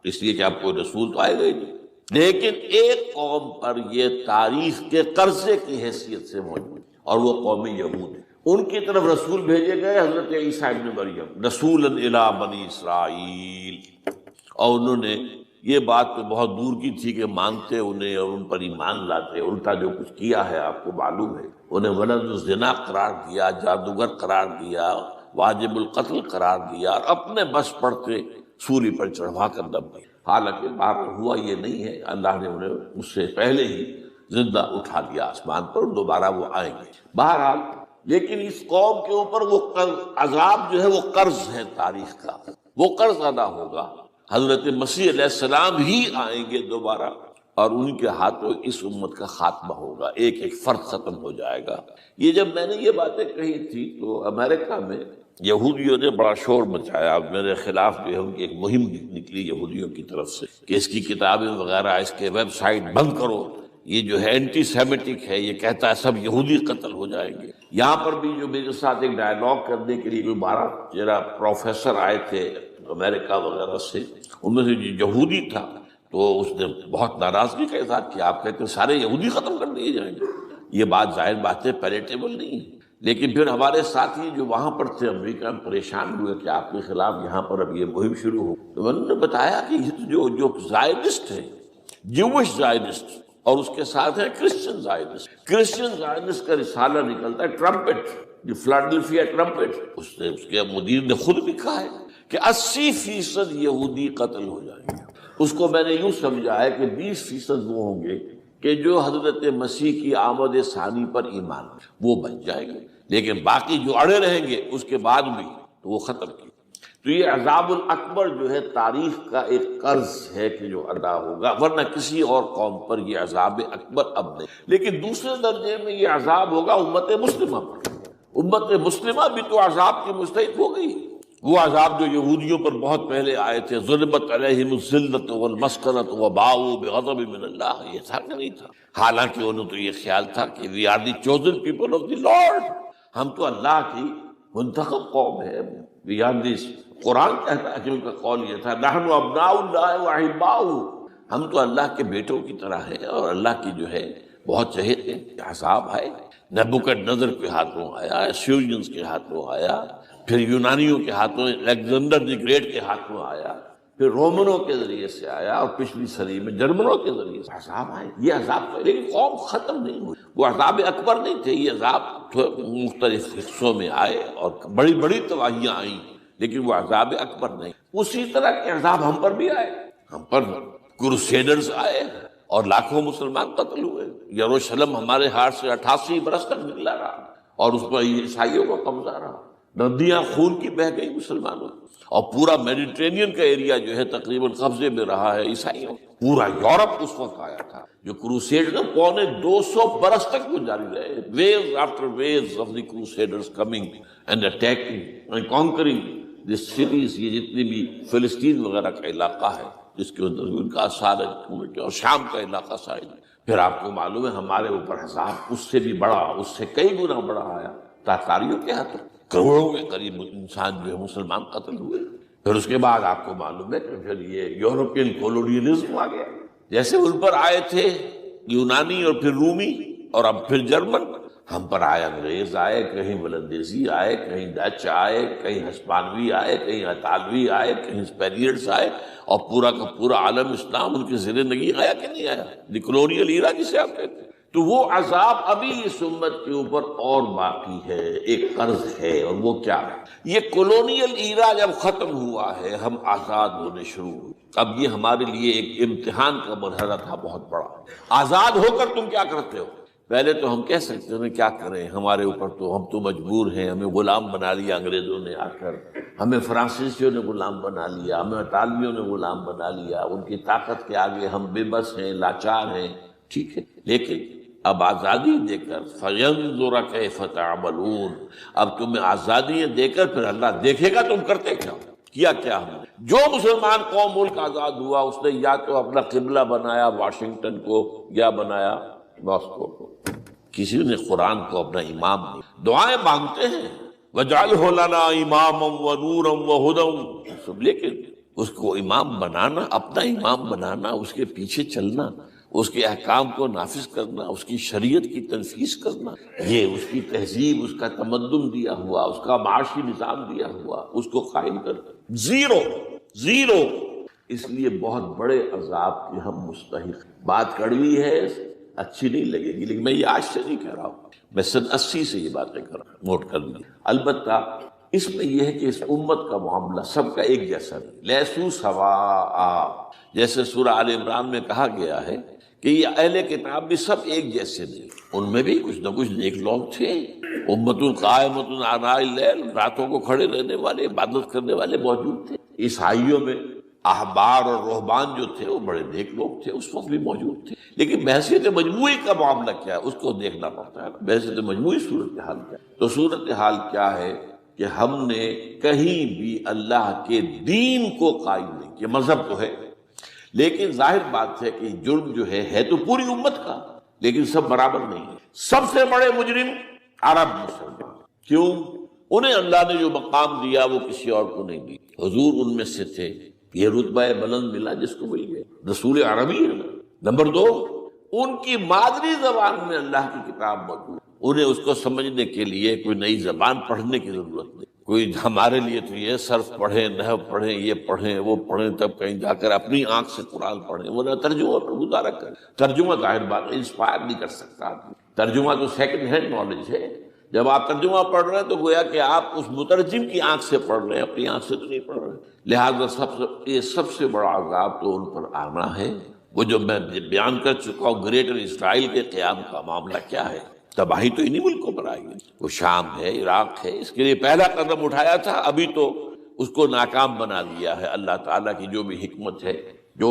اس لیے کہ اب کوئی رسول تو آئے گا ہی نہیں، لیکن ایک قوم پر یہ تاریخ کے قرضے کی حیثیت سے موجود، اور وہ قوم یہود ہے۔ ان کی طرف رسول بھیجے گئے حضرت عیسیٰ ابن مریم، رسولا الی بنی اسرائیل، اور انہوں نے یہ بات تو بہت دور کی تھی کہ مانتے انہیں اور ان پر ایمان لاتے، الٹا جو کچھ کیا ہے آپ کو معلوم ہے، انہیں ولد الزنا قرار دیا، جادوگر قرار دیا، واجب القتل قرار دیا، اور اپنے بس پڑتے سولی پر چڑھوا کر دب گئے۔ حالانکہ بات ہوا یہ نہیں ہے، اللہ نے انہیں اس سے پہلے ہی زندہ اٹھا دیا آسمان پر، دوبارہ وہ آئیں گے۔ بہرحال لیکن اس قوم کے اوپر وہ عذاب جو ہے وہ قرض ہے تاریخ کا، وہ قرض ادا ہوگا۔ حضرت مسیح علیہ السلام ہی آئیں گے دوبارہ، اور ان کے ہاتھوں اس امت کا خاتمہ ہوگا، ایک ایک فرد ختم ہو جائے گا۔ یہ جب میں نے یہ باتیں کہی تھی تو امریکہ میں یہودیوں نے بڑا شور مچایا، میرے خلاف جو ہے ان کی ایک مہم نکلی یہودیوں کی طرف سے کہ اس کی کتابیں وغیرہ، اس کے ویب سائٹ بند کرو، یہ جو ہے اینٹی سیمیٹک ہے، یہ کہتا ہے سب یہودی قتل ہو جائیں گے۔ یہاں پر بھی جو میرے ساتھ ایک ڈائیلاگ کرنے کے لیے جو 12 پروفیسر آئے تھے امریکہ وغیرہ سے، ان میں سے جو یہودی تھا تو اس نے بہت ناراضگی کا اظہار کیا، آپ کہتے ہیں سارے یہودی ختم کر دیے جائیں گے، یہ بات ظاہر بات ہے پیلیٹیبل نہیں ہے۔ لیکن پھر ہمارے ساتھی جو وہاں پر تھے امریکہ میں پریشان ہوئے کہ آپ کے خلاف یہاں پر اب یہ مہم شروع ہو، تو انہوں نے بتایا کہ جو زائنسٹ ہے، جوش زائنسٹ، اور اس کے ساتھ ہے کرسچن زائنسٹ۔ کرسچن زائنسٹ کا رسالہ نکلتا ہے ٹرمپٹ، جو فلاڈلفیا ٹرمپٹ، اس کے مدیر نے خود لکھا ہے کہ 80% یہودی قتل ہو جائیں گے۔ اس کو میں نے یوں سمجھا ہے کہ 20% وہ ہوں گے کہ جو حضرت مسیح کی آمد ثانی پر ایمان وہ بن جائیں گے، لیکن باقی جو اڑے رہیں گے اس کے بعد بھی تو وہ ختم کی۔ تو یہ عذاب الاکبر جو ہے تاریخ کا ایک قرض ہے کہ جو ادا ہوگا، ورنہ کسی اور قوم پر یہ عذاب اکبر اب نہیں۔ لیکن دوسرے درجے میں یہ عذاب ہوگا امت مسلمہ پر۔ امت مسلمہ بھی تو عذاب کی مستحق ہو گئی۔ وہ عذاب جو یہودیوں پر بہت پہلے آئے تھے، ضربت علیہم الذلۃ والمسکنۃ وباؤوا بغضب من اللہ، یہ تھا کہ نہیں تھا؟ حالانکہ انہوں تو یہ خیال تھا کہ we are the chosen people of the Lord, ہم تو اللہ کی منتخب قوم ہے، وی آر دس۔ قرآن کہتا ہے کہ ان کا قول یہ تھا نحن ابناء اللہ واحباؤہ، ہم تو اللہ کے بیٹوں کی طرح ہیں اور اللہ کی جو ہے بہت چہیتے ہیں۔ عذاب آئے، نبوکدنضر کے ہاتھوں آیا، اسیرینز کے ہاتھوں آیا، پھر یونانیوں کے ہاتھوں، الیگزینڈر دی گریٹ کے ہاتھوں آیا، پھر رومنوں کے ذریعے سے آیا، اور پچھلی صدی میں جرمنوں کے ذریعے سے عذاب آئے۔ یہ عذاب تو لیکن قوم ختم نہیں ہوئی، وہ عذاب اکبر نہیں تھے، یہ عذاب مختلف حصوں میں آئے اور بڑی بڑی تباہیاں آئیں، لیکن وہ عذاب اکبر نہیں۔ اسی طرح کے عذاب ہم پر بھی آئے، ہم پر کروسیڈرز آئے اور لاکھوں مسلمان قتل ہوئے۔ یروشلم ہمارے ہاتھ سے 88 برس تک نکلا رہا اور اس پر عیسائیوں کا قبضہ رہا، ندیاں خون کی بہہ گئی مسلمانوں، اور پورا میڈیٹرینین کا ایریا جو ہے تقریباً قبضے میں رہا ہے عیسائیوں۔ پورا یورپ اس وقت آیا تھا، جو کروسیڈ نا 250 برس تک وہ جاری رہے، waves after waves of the crusaders coming and attacking and conquering the cities. یہ جتنی بھی فلسطین وغیرہ کا علاقہ ہے جس کے اندر ان کا اثار ہے، اور شام کا علاقہ شاید۔ پھر آپ کو معلوم ہے ہمارے اوپر عذاب اس سے بھی بڑا، اس سے کئی گنا بڑا آیا تاتاریوں کے ہاتھوں، کروڑوں کے قریب انسان جو ہے مسلمان قتل ہوئے۔ پھر اس کے بعد آپ کو معلوم ہے کہ پھر یہ یورپین کولونیلزم آ گیا، جیسے ان پر آئے تھے یونانی اور پھر رومی اور اب پھر جرمن، ہم پر آئے انگریز آئے، کہیں ولندیزی آئے، کہیں ڈچ آئے، کہیں ہسپانوی آئے، کہیں اطالوی آئے، کہیں اسپینیئرز آئے، اور پورا کا پورا عالم اسلام ان کے زیر نگی آیا کہ نہیں آیا، دی کلونیل ایرا جسے آپ کہتے ہیں۔ تو وہ عذاب ابھی اس امت کے اوپر اور باقی ہے، ایک قرض ہے، اور وہ کیا ہے؟ یہ کلونیل ایرا جب ختم ہوا ہے، ہم آزاد ہونے شروع ہوئے۔ اب یہ ہمارے لیے ایک امتحان کا مرحلہ تھا بہت بڑا۔ آزاد ہو کر تم کیا کرتے ہو؟ پہلے تو ہم کہہ سکتے ہیں کیا کریں، ہمارے اوپر تو ہم تو مجبور ہیں، ہمیں غلام بنا لیا انگریزوں نے آ کر، ہمیں فرانسیسیوں نے غلام بنا لیا، ہمیں اطالویوں نے غلام بنا لیا، ان کی طاقت کے آگے ہم بے بس ہیں، لاچار ہیں، ٹھیک ہے۔ لیکن اب آزادی دے کر فَيَنْظُرَ كَيْفَ تَعْمَلُونَ، اب تمہیں آزادیاں دے کر پھر اللہ دیکھے گا تم کرتے کیا کیا ہم نے۔ جو مسلمان قوم ملک آزاد ہوا اس نے یا تو اپنا قبلہ بنایا واشنگٹن کو یا بنایا ماسکو کو، کسی نے قرآن کو اپنا امام نہیں۔ دعائیں مانگتے ہیں وَاجْعَلْهُ لَنَا إِمَامًا وَنُورًا وَهُدًى، سب لیکن اس کو امام بنانا، اپنا امام بنانا، اس کے پیچھے چلنا، اس کے احکام کو نافذ کرنا، اس کی شریعت کی تنفیذ کرنا، یہ اس کی تہذیب، اس کا تمدن دیا ہوا، اس کا معاشی نظام دیا ہوا، اس کو قائم کرنا، زیرو۔ اس لیے بہت بڑے عذاب کے ہم مستحق۔ بات کڑوی ہے، اچھی نہیں لگے گی، لیکن میں یہ آج سے نہیں کہہ رہا ہوں، میں سن 80 سے یہ باتیں کر رہا ہوں، نوٹ کر لی۔ البتہ اس میں یہ ہے کہ اس امت کا معاملہ سب کا ایک جیسا نہیں، لیسو سواء، جیسے سورہ آل عمران میں کہا گیا ہے کہ یہ اہل کتاب بھی سب ایک جیسے نہیں، ان میں بھی کچھ نہ کچھ نیک لوگ تھے۔ امت قائمۃ آناء اللیل، راتوں کو کھڑے رہنے والے، عبادت کرنے والے موجود تھے۔ عیسائیوں میں احبار اور رہبان جو تھے وہ بڑے نیک لوگ تھے، اس وقت بھی موجود تھے، لیکن بحثیت مجموعی کا معاملہ کیا ہے اس کو دیکھنا پڑتا ہے، بحثیت مجموعی صورتحال کیا ہے۔ تو صورتحال کیا ہے کہ ہم نے کہیں بھی اللہ کے دین کو قائم نہیں کیا، مذہب تو ہے لیکن ظاہر بات ہے کہ جرم جو ہے تو پوری امت کا، لیکن سب برابر نہیں ہے۔ سب سے بڑے مجرم عرب مسلمان، کیوں؟ انہیں اللہ نے جو مقام دیا وہ کسی اور کو نہیں دی، حضور ان میں سے تھے، یہ رتبہ بلند ملا جس کو مل گیا، رسول عربی ہے نا۔ نمبر 2، ان کی مادری زبان میں اللہ کی کتاب موجود، انہیں اس کو سمجھنے کے لیے کوئی نئی زبان پڑھنے کی ضرورت نہیں۔ کوئی ہمارے لیے تو یہ صرف پڑھیں، نحو پڑھیں، یہ پڑھیں، وہ پڑھیں، تب کہیں جا کر اپنی آنکھ سے قرآن پڑھیں، ورنہ ترجمہ پر گزارا کریں۔ ترجمہ ظاہر بات انسپائر نہیں کر سکتا آدمی، ترجمہ تو سیکنڈ ہینڈ نالج ہے۔ جب آپ ترجمہ پڑھ رہے ہیں تو گویا کہ آپ اس مترجم کی آنکھ سے پڑھ رہے ہیں، اپنی آنکھ سے تو نہیں پڑھ رہے۔ لہٰذا یہ سب سے بڑا عذاب تو ان پر آنا ہے۔ وہ جو میں بیان کر چکا ہوں، گریٹر اسرائیل کے قیام کا معاملہ کیا ہے، تباہی تو انہی ملکوں پر آئی ہے، وہ شام ہے، عراق ہے، اس کے لیے پہلا قدم اٹھایا تھا، ابھی تو اس کو ناکام بنا دیا ہے۔ اللہ تعالیٰ کی جو بھی حکمت ہے، جو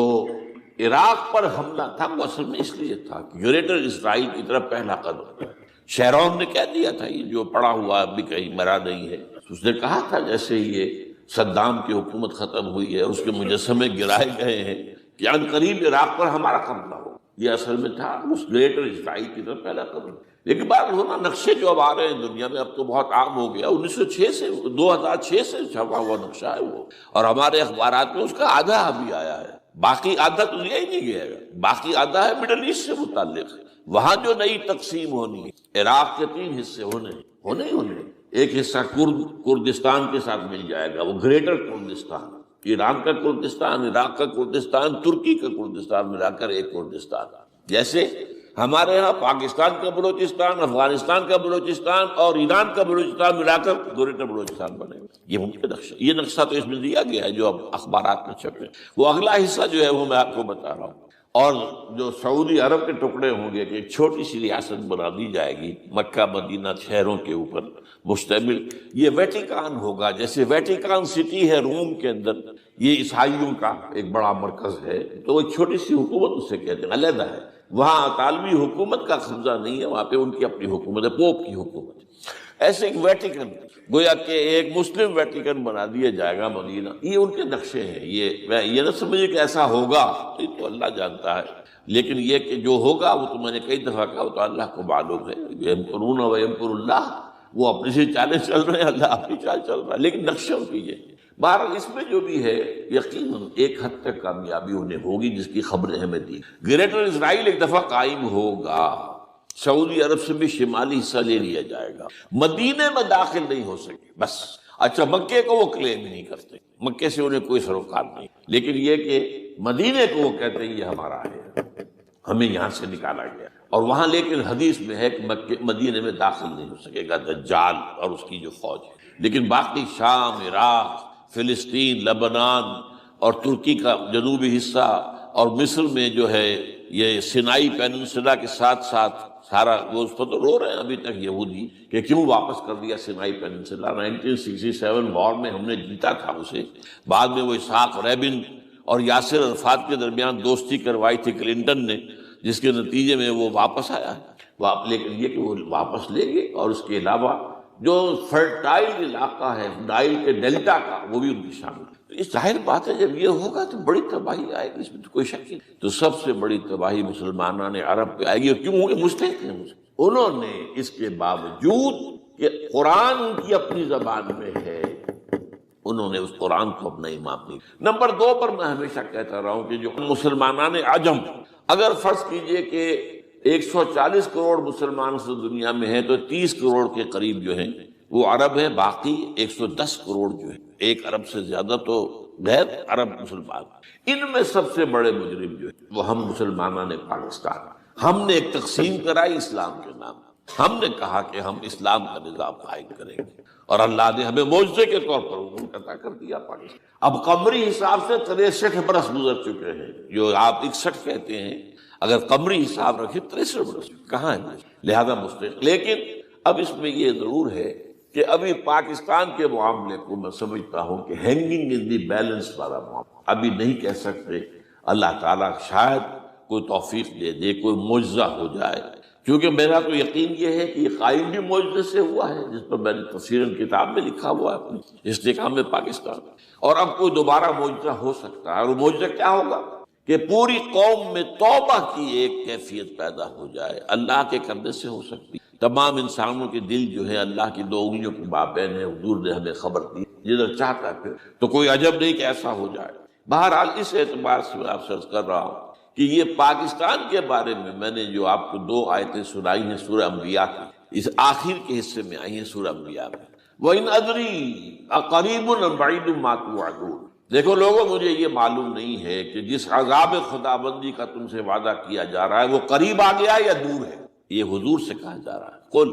عراق پر حملہ تھا وہ اصل میں اس لیے تھا کہ گریٹر اسرائیل کی طرف پہلا قدم تھا۔ شیرون نے کہہ دیا تھا، یہ جو پڑا ہوا ابھی کہیں مرا نہیں ہے، اس نے کہا تھا جیسے یہ صدام کی حکومت ختم ہوئی ہے اور اس کے مجسمے گرائے گئے ہیں کہ ان قریب عراق پر ہمارا قبضہ ہو، یہ اصل میں تھا اس گریٹر اسرائیل کی طرف پہلا قدم۔ لیکن بات ہونا، نقشے جو اب آ رہے ہیں دنیا میں، اب تو بہت عام ہو گیا، 2006 سے چھپا ہوا نقشہ ہے وہ، اور ہمارے اخبارات میں اس کا آدھا ابھی آیا ہے، باقی آدھا تو لیا ہی نہیں گیا گا، باقی آدھا ہے مڈل ایسٹ سے متعلق ہے۔ وہاں جو نئی تقسیم ہونی ہے، عراق کے 3 حصے ہونے، ایک حصہ کردستان کے ساتھ مل جائے گا، وہ گریٹر کردستان، ایران کا کردستان، عراق کا کردستان، ترکی کا کردستان ملا کر ایک کردستان، جیسے ہمارے ہاں پاکستان کا بلوچستان، افغانستان کا بلوچستان اور ایران کا بلوچستان ملا کر گریٹر بلوچستان بنے گا۔ یہ ممکن نقشہ، یہ نقشہ تو اس میں دیا گیا ہے جو اب اخبارات میں چھپے، وہ اگلا حصہ جو ہے وہ میں آپ کو بتا رہا ہوں۔ اور جو سعودی عرب کے ٹکڑے ہوں گے کہ ایک چھوٹی سی ریاست بنا دی جائے گی مکہ مدینہ شہروں کے اوپر مشتمل، یہ ویٹیکان ہوگا، جیسے ویٹیکان سٹی ہے روم کے اندر، یہ عیسائیوں کا ایک بڑا مرکز ہے، تو ایک چھوٹی سی حکومت اسے کہتے ہیں، علیحدہ ہے، وہاں عالمی حکومت کا قبضہ نہیں ہے، وہاں پہ ان کی اپنی حکومت ہے، پوپ کی حکومت ہے۔ ایسے ایک ویٹیکن، گویا کہ ایک مسلم ویٹیکن بنا دیا جائے گا مدینہ، یہ ان کے نقشے ہیں۔ یہ نہ سمجھے کہ ایسا ہوگا، یہ تو اللہ جانتا ہے، لیکن یہ کہ جو ہوگا وہ تو میں نے کئی دفعہ کہا، وہ تو اللہ کو معلوم ہے، یمکرون و یمکر اللہ، وہ اپنی سی چالیں چل رہے ہیں، اللہ اپنی چال چل رہا ہے، لیکن نقشوں کی یہ بہرحال اس میں جو بھی ہے یقیناً ایک حد تک کامیابی انہیں ہوگی جس کی خبریں ہمیں دی۔ گریٹر اسرائیل ایک دفعہ قائم ہوگا، سعودی عرب سے بھی شمالی حصہ لے لیا جائے گا، مدینے میں داخل نہیں ہو سکے بس۔ اچھا، مکے کو وہ کلیم نہیں کرتے، مکے سے انہیں کوئی سروکار نہیں، لیکن یہ کہ مدینے کو وہ کہتے ہیں یہ ہمارا ہے، ہمیں یہاں سے نکالا گیا، اور وہاں لیکن حدیث میں ہے کہ مدینے میں داخل نہیں ہو سکے گا دجال اور اس کی جو فوج ہے، لیکن باقی شام، عراق، فلسطین، لبنان اور ترکی کا جنوبی حصہ اور مصر میں جو ہے یہ سینائی پیننسلا کے ساتھ ساتھ سارا، وہ اس پر تو رو رہے ہیں ابھی تک یہودی کہ کیوں واپس کر دیا سینائی پیننسلا، 1967 وار میں ہم نے جیتا تھا اسے، بعد میں وہ اسحاق ریبن اور یاسر عرفات کے درمیان دوستی کروائی تھی کلنٹن نے، جس کے نتیجے میں وہ واپس آیا، لیکن یہ کہ وہ واپس لے گئے، اور اس کے علاوہ جو فرٹائل علاقہ ہے نائل کے ڈیلٹا کا وہ بھی ان کی شامل ہے۔ اس ظاہر بات ہے جب یہ ہوگا تو بڑی تباہی آئے گی، اس میں تو کوئی شک نہیں۔ تو سب سے بڑی تباہی مسلمانان عرب پہ آئے گی، اور کیوں ہوگی؟ مستحق ہیں، انہوں نے اس کے باوجود کہ قرآن ان کی اپنی زبان میں ہے، انہوں نے اس قرآن کو اپنا امام نہیں۔ نمبر 2 پر میں ہمیشہ کہتا رہا ہوں کہ جو مسلمانان عجم، اگر فرض کیجئے کہ 140 کروڑ مسلمان سے دنیا میں ہیں تو 30 کروڑ کے قریب جو ہیں وہ عرب ہیں، باقی 110 کروڑ جو ہیں، 1 ارب سے زیادہ تو غیر عرب مسلمان۔ ان میں سب سے بڑے مجرم جو ہیں وہ ہم مسلمانان پاکستان۔ ہم نے ایک تقسیم کرائی اسلام کے نام، ہم نے کہا کہ ہم اسلام کا نظام قائم کریں گے، اور اللہ نے ہمیں معجزے کے طور پر حکم عطا کر دیا پاکستان۔ اب قمری حساب سے 63 برس گزر چکے ہیں، جو آپ 61 کہتے ہیں، اگر قمری حساب رکھے 63 برس کہاں ہے، لہذا مستقل۔ لیکن اب اس میں یہ ضرور ہے کہ ابھی پاکستان کے معاملے کو میں سمجھتا ہوں کہ ہینگنگ ان دی بیلنس والا معاملہ، ابھی نہیں کہہ سکتے۔ اللہ تعالیٰ شاید کوئی توفیق دے دے، کوئی معجزہ ہو جائے، کیونکہ میرا تو یقین یہ ہے کہ یہ قائم بھی معجزے سے ہوا ہے، جس پر میں نے تفسیر کتاب میں لکھا ہوا ہے اپنی استحکام پاکستان، اور اب کوئی دوبارہ معجزہ ہو سکتا ہے۔ اور وہ معجزہ کیا ہوگا کہ پوری قوم میں توبہ کی ایک کیفیت پیدا ہو جائے، اللہ کے کرنے سے ہو سکتی۔ تمام انسانوں کے دل جو ہے اللہ کی 2 انگلیوں کے مابین ہے، حضور نے ہمیں خبر دی، جدھر چاہتا ہے پھر تو کوئی عجب نہیں کہ ایسا ہو جائے۔ بہرحال اس اعتبار سے میں آپ سے عرض کر رہا ہوں کہ یہ پاکستان کے بارے میں نے جو آپ کو 2 آیتیں سنائی ہیں سورہ انبیاء کی، اس آخر کے حصے میں آئی ہیں سورہ انبیاء میں، وَإِنْ أَدْرِي أَقَرِيبٌ أَمْ بَعِيدٌ مَا تُوعَدُونَ۔ دیکھو لوگوں، مجھے یہ معلوم نہیں ہے کہ جس عذاب خداوندی کا تم سے وعدہ کیا جا رہا ہے وہ قریب آ گیا یا دور ہے۔ یہ حضور سے کہا جا رہا ہے، قل،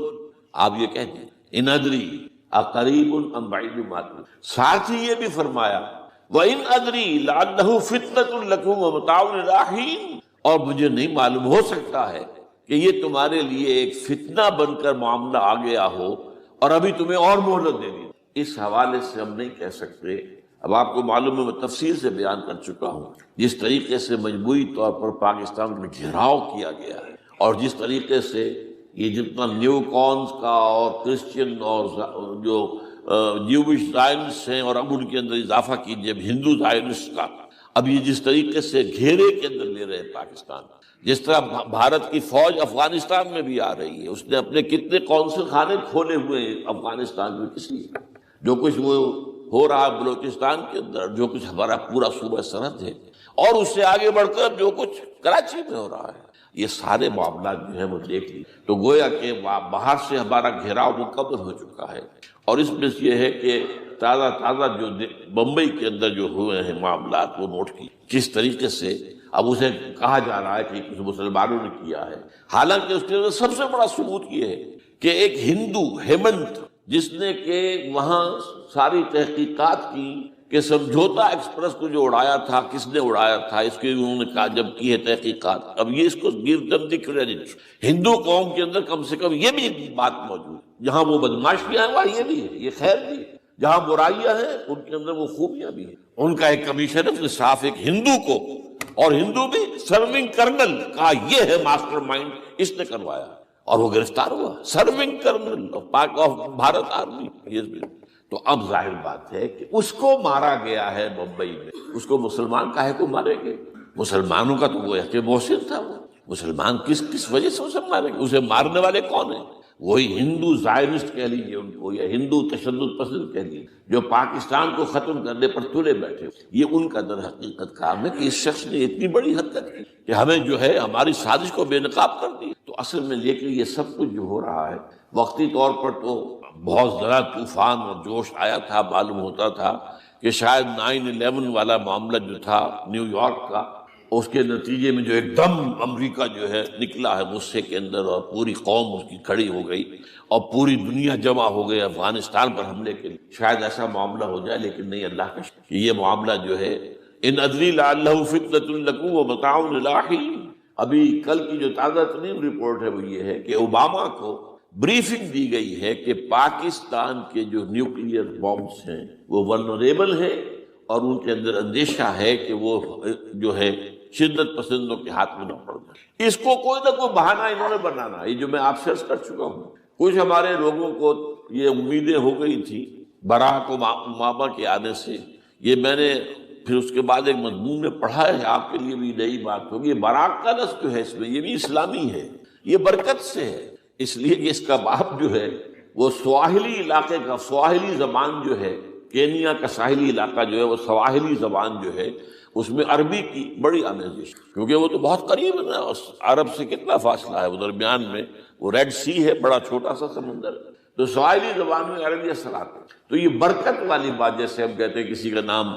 آپ یہ کہہ دیں، ان ادری اقریب ام بعید ما تُوعدون۔ ساتھ ہی یہ بھی فرمایا وَإِنْ أَدْرِي لَعَلَّهُ فِتْنَةٌ لَكُمْ وَمَتَاعٌ إِلَىٰ حِينٍ، اور مجھے نہیں معلوم، ہو سکتا ہے کہ یہ تمہارے لیے ایک فتنہ بن کر معاملہ آ گیا ہو اور ابھی تمہیں اور مہلت دے دی۔ اس حوالے سے ہم نہیں کہہ سکتے۔ اب آپ کو معلوم ہے، میں تفصیل سے بیان کر چکا ہوں جس طریقے سے مجموعی طور پر پاکستان میں گھیراؤ کیا گیا ہے، اور جس طریقے سے یہ جتنا نیو کونز کا اور کرسچن اور جو جیوش زائنسٹ ہیں، اور اب ان کے اندر اضافہ کیجئے ہندو زائنسٹ کا، اب یہ جس طریقے سے گھیرے کے اندر لے رہے پاکستان، جس طرح بھارت کی فوج افغانستان میں بھی آ رہی ہے، اس نے اپنے کتنے قونصل خانے کھولے ہوئے ہیں افغانستان میں، کس لیے؟ جو کچھ وہ ہو رہا ہے بلوچستان کے اندر، جو کچھ ہمارا پورا صوبہ سرحد ہے، اور اس سے آگے بڑھ کر جو کچھ کراچی میں ہو رہا ہے، یہ سارے معاملات جو ہیں وہ دیکھ لی تو گویا کہ باہر سے ہمارا گھیراؤ مکمل ہو چکا ہے۔ اور اس میں یہ ہے کہ تازہ جو بمبئی کے اندر جو ہوئے ہیں معاملات وہ نوٹ کی، کس طریقے سے اب اسے کہا جا رہا ہے کہ کچھ مسلمانوں نے کیا ہے، حالانکہ اس کے اندر سب سے بڑا ثبوت یہ ہے کہ ایک ہندو ہیمنت، جس نے کہ وہاں ساری تحقیقات کی کہ سمجھوتا ایکسپریس کو جو اڑایا تھا کس نے اڑایا تھا، اس کی انہوں نے کہا جب کی ہے تحقیقات، اب یہ اس کو گیو دم دی کریڈٹ۔ ہندو قوم کے اندر کم سے کم یہ بھی ایک بات موجود ہے، جہاں وہ بدماشیاں ہیں وہاں یہ بھی ہے، یہ خیر بھی ہے، جہاں برائیاں ہیں ان کے اندر وہ خوبیاں بھی ہیں۔ ان کا ایک کمیشن ہے صاف ایک ہندو کو، اور ہندو بھی سرونگ کرنل کہا یہ ہے ماسٹر مائنڈ، اس نے کروایا، اور وہ گرفتار ہوا، serving kernel of Bharat army. تو اب ظاہر بات ہے کہ اس کو مارا گیا ہے بمبئی میں، اس کو مسلمان کاہے کو مارے گے؟ مسلمانوں کا تو وہ کہ محسن تھا، وہ مسلمان کس وجہ سے اسے مارے گے؟ اسے مارنے والے کون ہیں؟ وہی ہندو زائنسٹ کہہ لیجیے ان کو، یا ہندو تشدد پسند کہہ لیجیے، جو پاکستان کو ختم کرنے پر تلے بیٹھے۔ یہ ان کا در حقیقت کام ہے کہ اس شخص نے اتنی بڑی حرکت کی کہ ہمیں جو ہے ہماری سازش کو بے نقاب کر دی۔ تو اصل میں لیکن یہ سب کچھ جو ہو رہا ہے وقتی طور پر تو بہت ذرا طوفان اور جوش آیا تھا، معلوم ہوتا تھا کہ شاید 9/11 والا معاملہ جو تھا نیو یارک کا، اس کے نتیجے میں جو ایک دم امریکہ جو ہے نکلا ہے غصے کے اندر، اور پوری قوم اس کی کھڑی ہو گئی اور پوری دنیا جمع ہو گئی افغانستان پر حملے کے لیے۔ شاید ایسا معاملہ ہو جائے، لیکن نہیں، اللہ کا شکر یہ معاملہ جو ہے ان ادری لعلہ فتنۃ لکم ومتاع الی حین۔ ابھی کل کی جو تازہ ترین رپورٹ ہے وہ یہ ہے کہ اوباما کو بریفنگ دی گئی ہے کہ پاکستان کے جو نیوکلیئر بامز ہیں وہ ولنریبل ہیں، اور ان کے اندر اندیشہ ہے کہ وہ جو ہے شدت پسندوں کے ہاتھ میں نہ پڑ جائے۔ اس کو کوئی نہ کوئی بہانہ انہوں نے بنانا، یہ جو میں آپ سے عرض کر چکا ہوں۔ کچھ ہمارے لوگوں کو یہ امیدیں ہو گئی تھی براک اوباما کے آنے سے، یہ میں نے پھر اس کے بعد ایک مضمون میں پڑھا ہے، آپ کے لیے بھی نئی بات ہوگی۔ براک کا لفظ جو ہے اس میں یہ بھی اسلامی ہے، یہ برکت سے ہے، اس لیے کہ اس کا باپ جو ہے وہ سواحلی علاقے کا سواحلی زبان جو ہے، کینیا کا ساحلی علاقہ جو ہے وہ سواحلی زبان جو ہے اس میں عربی کی بڑی آمیزش، کیونکہ وہ تو بہت قریب ہے نا، عرب سے کتنا فاصلہ ہے، وہ درمیان میں وہ ریڈ سی ہے، بڑا چھوٹا سا سمندر، تو سواحلی زبان میں عربی اثرات ہے۔ تو یہ برکت والی بات، جیسے ہم کہتے ہیں کسی کا نام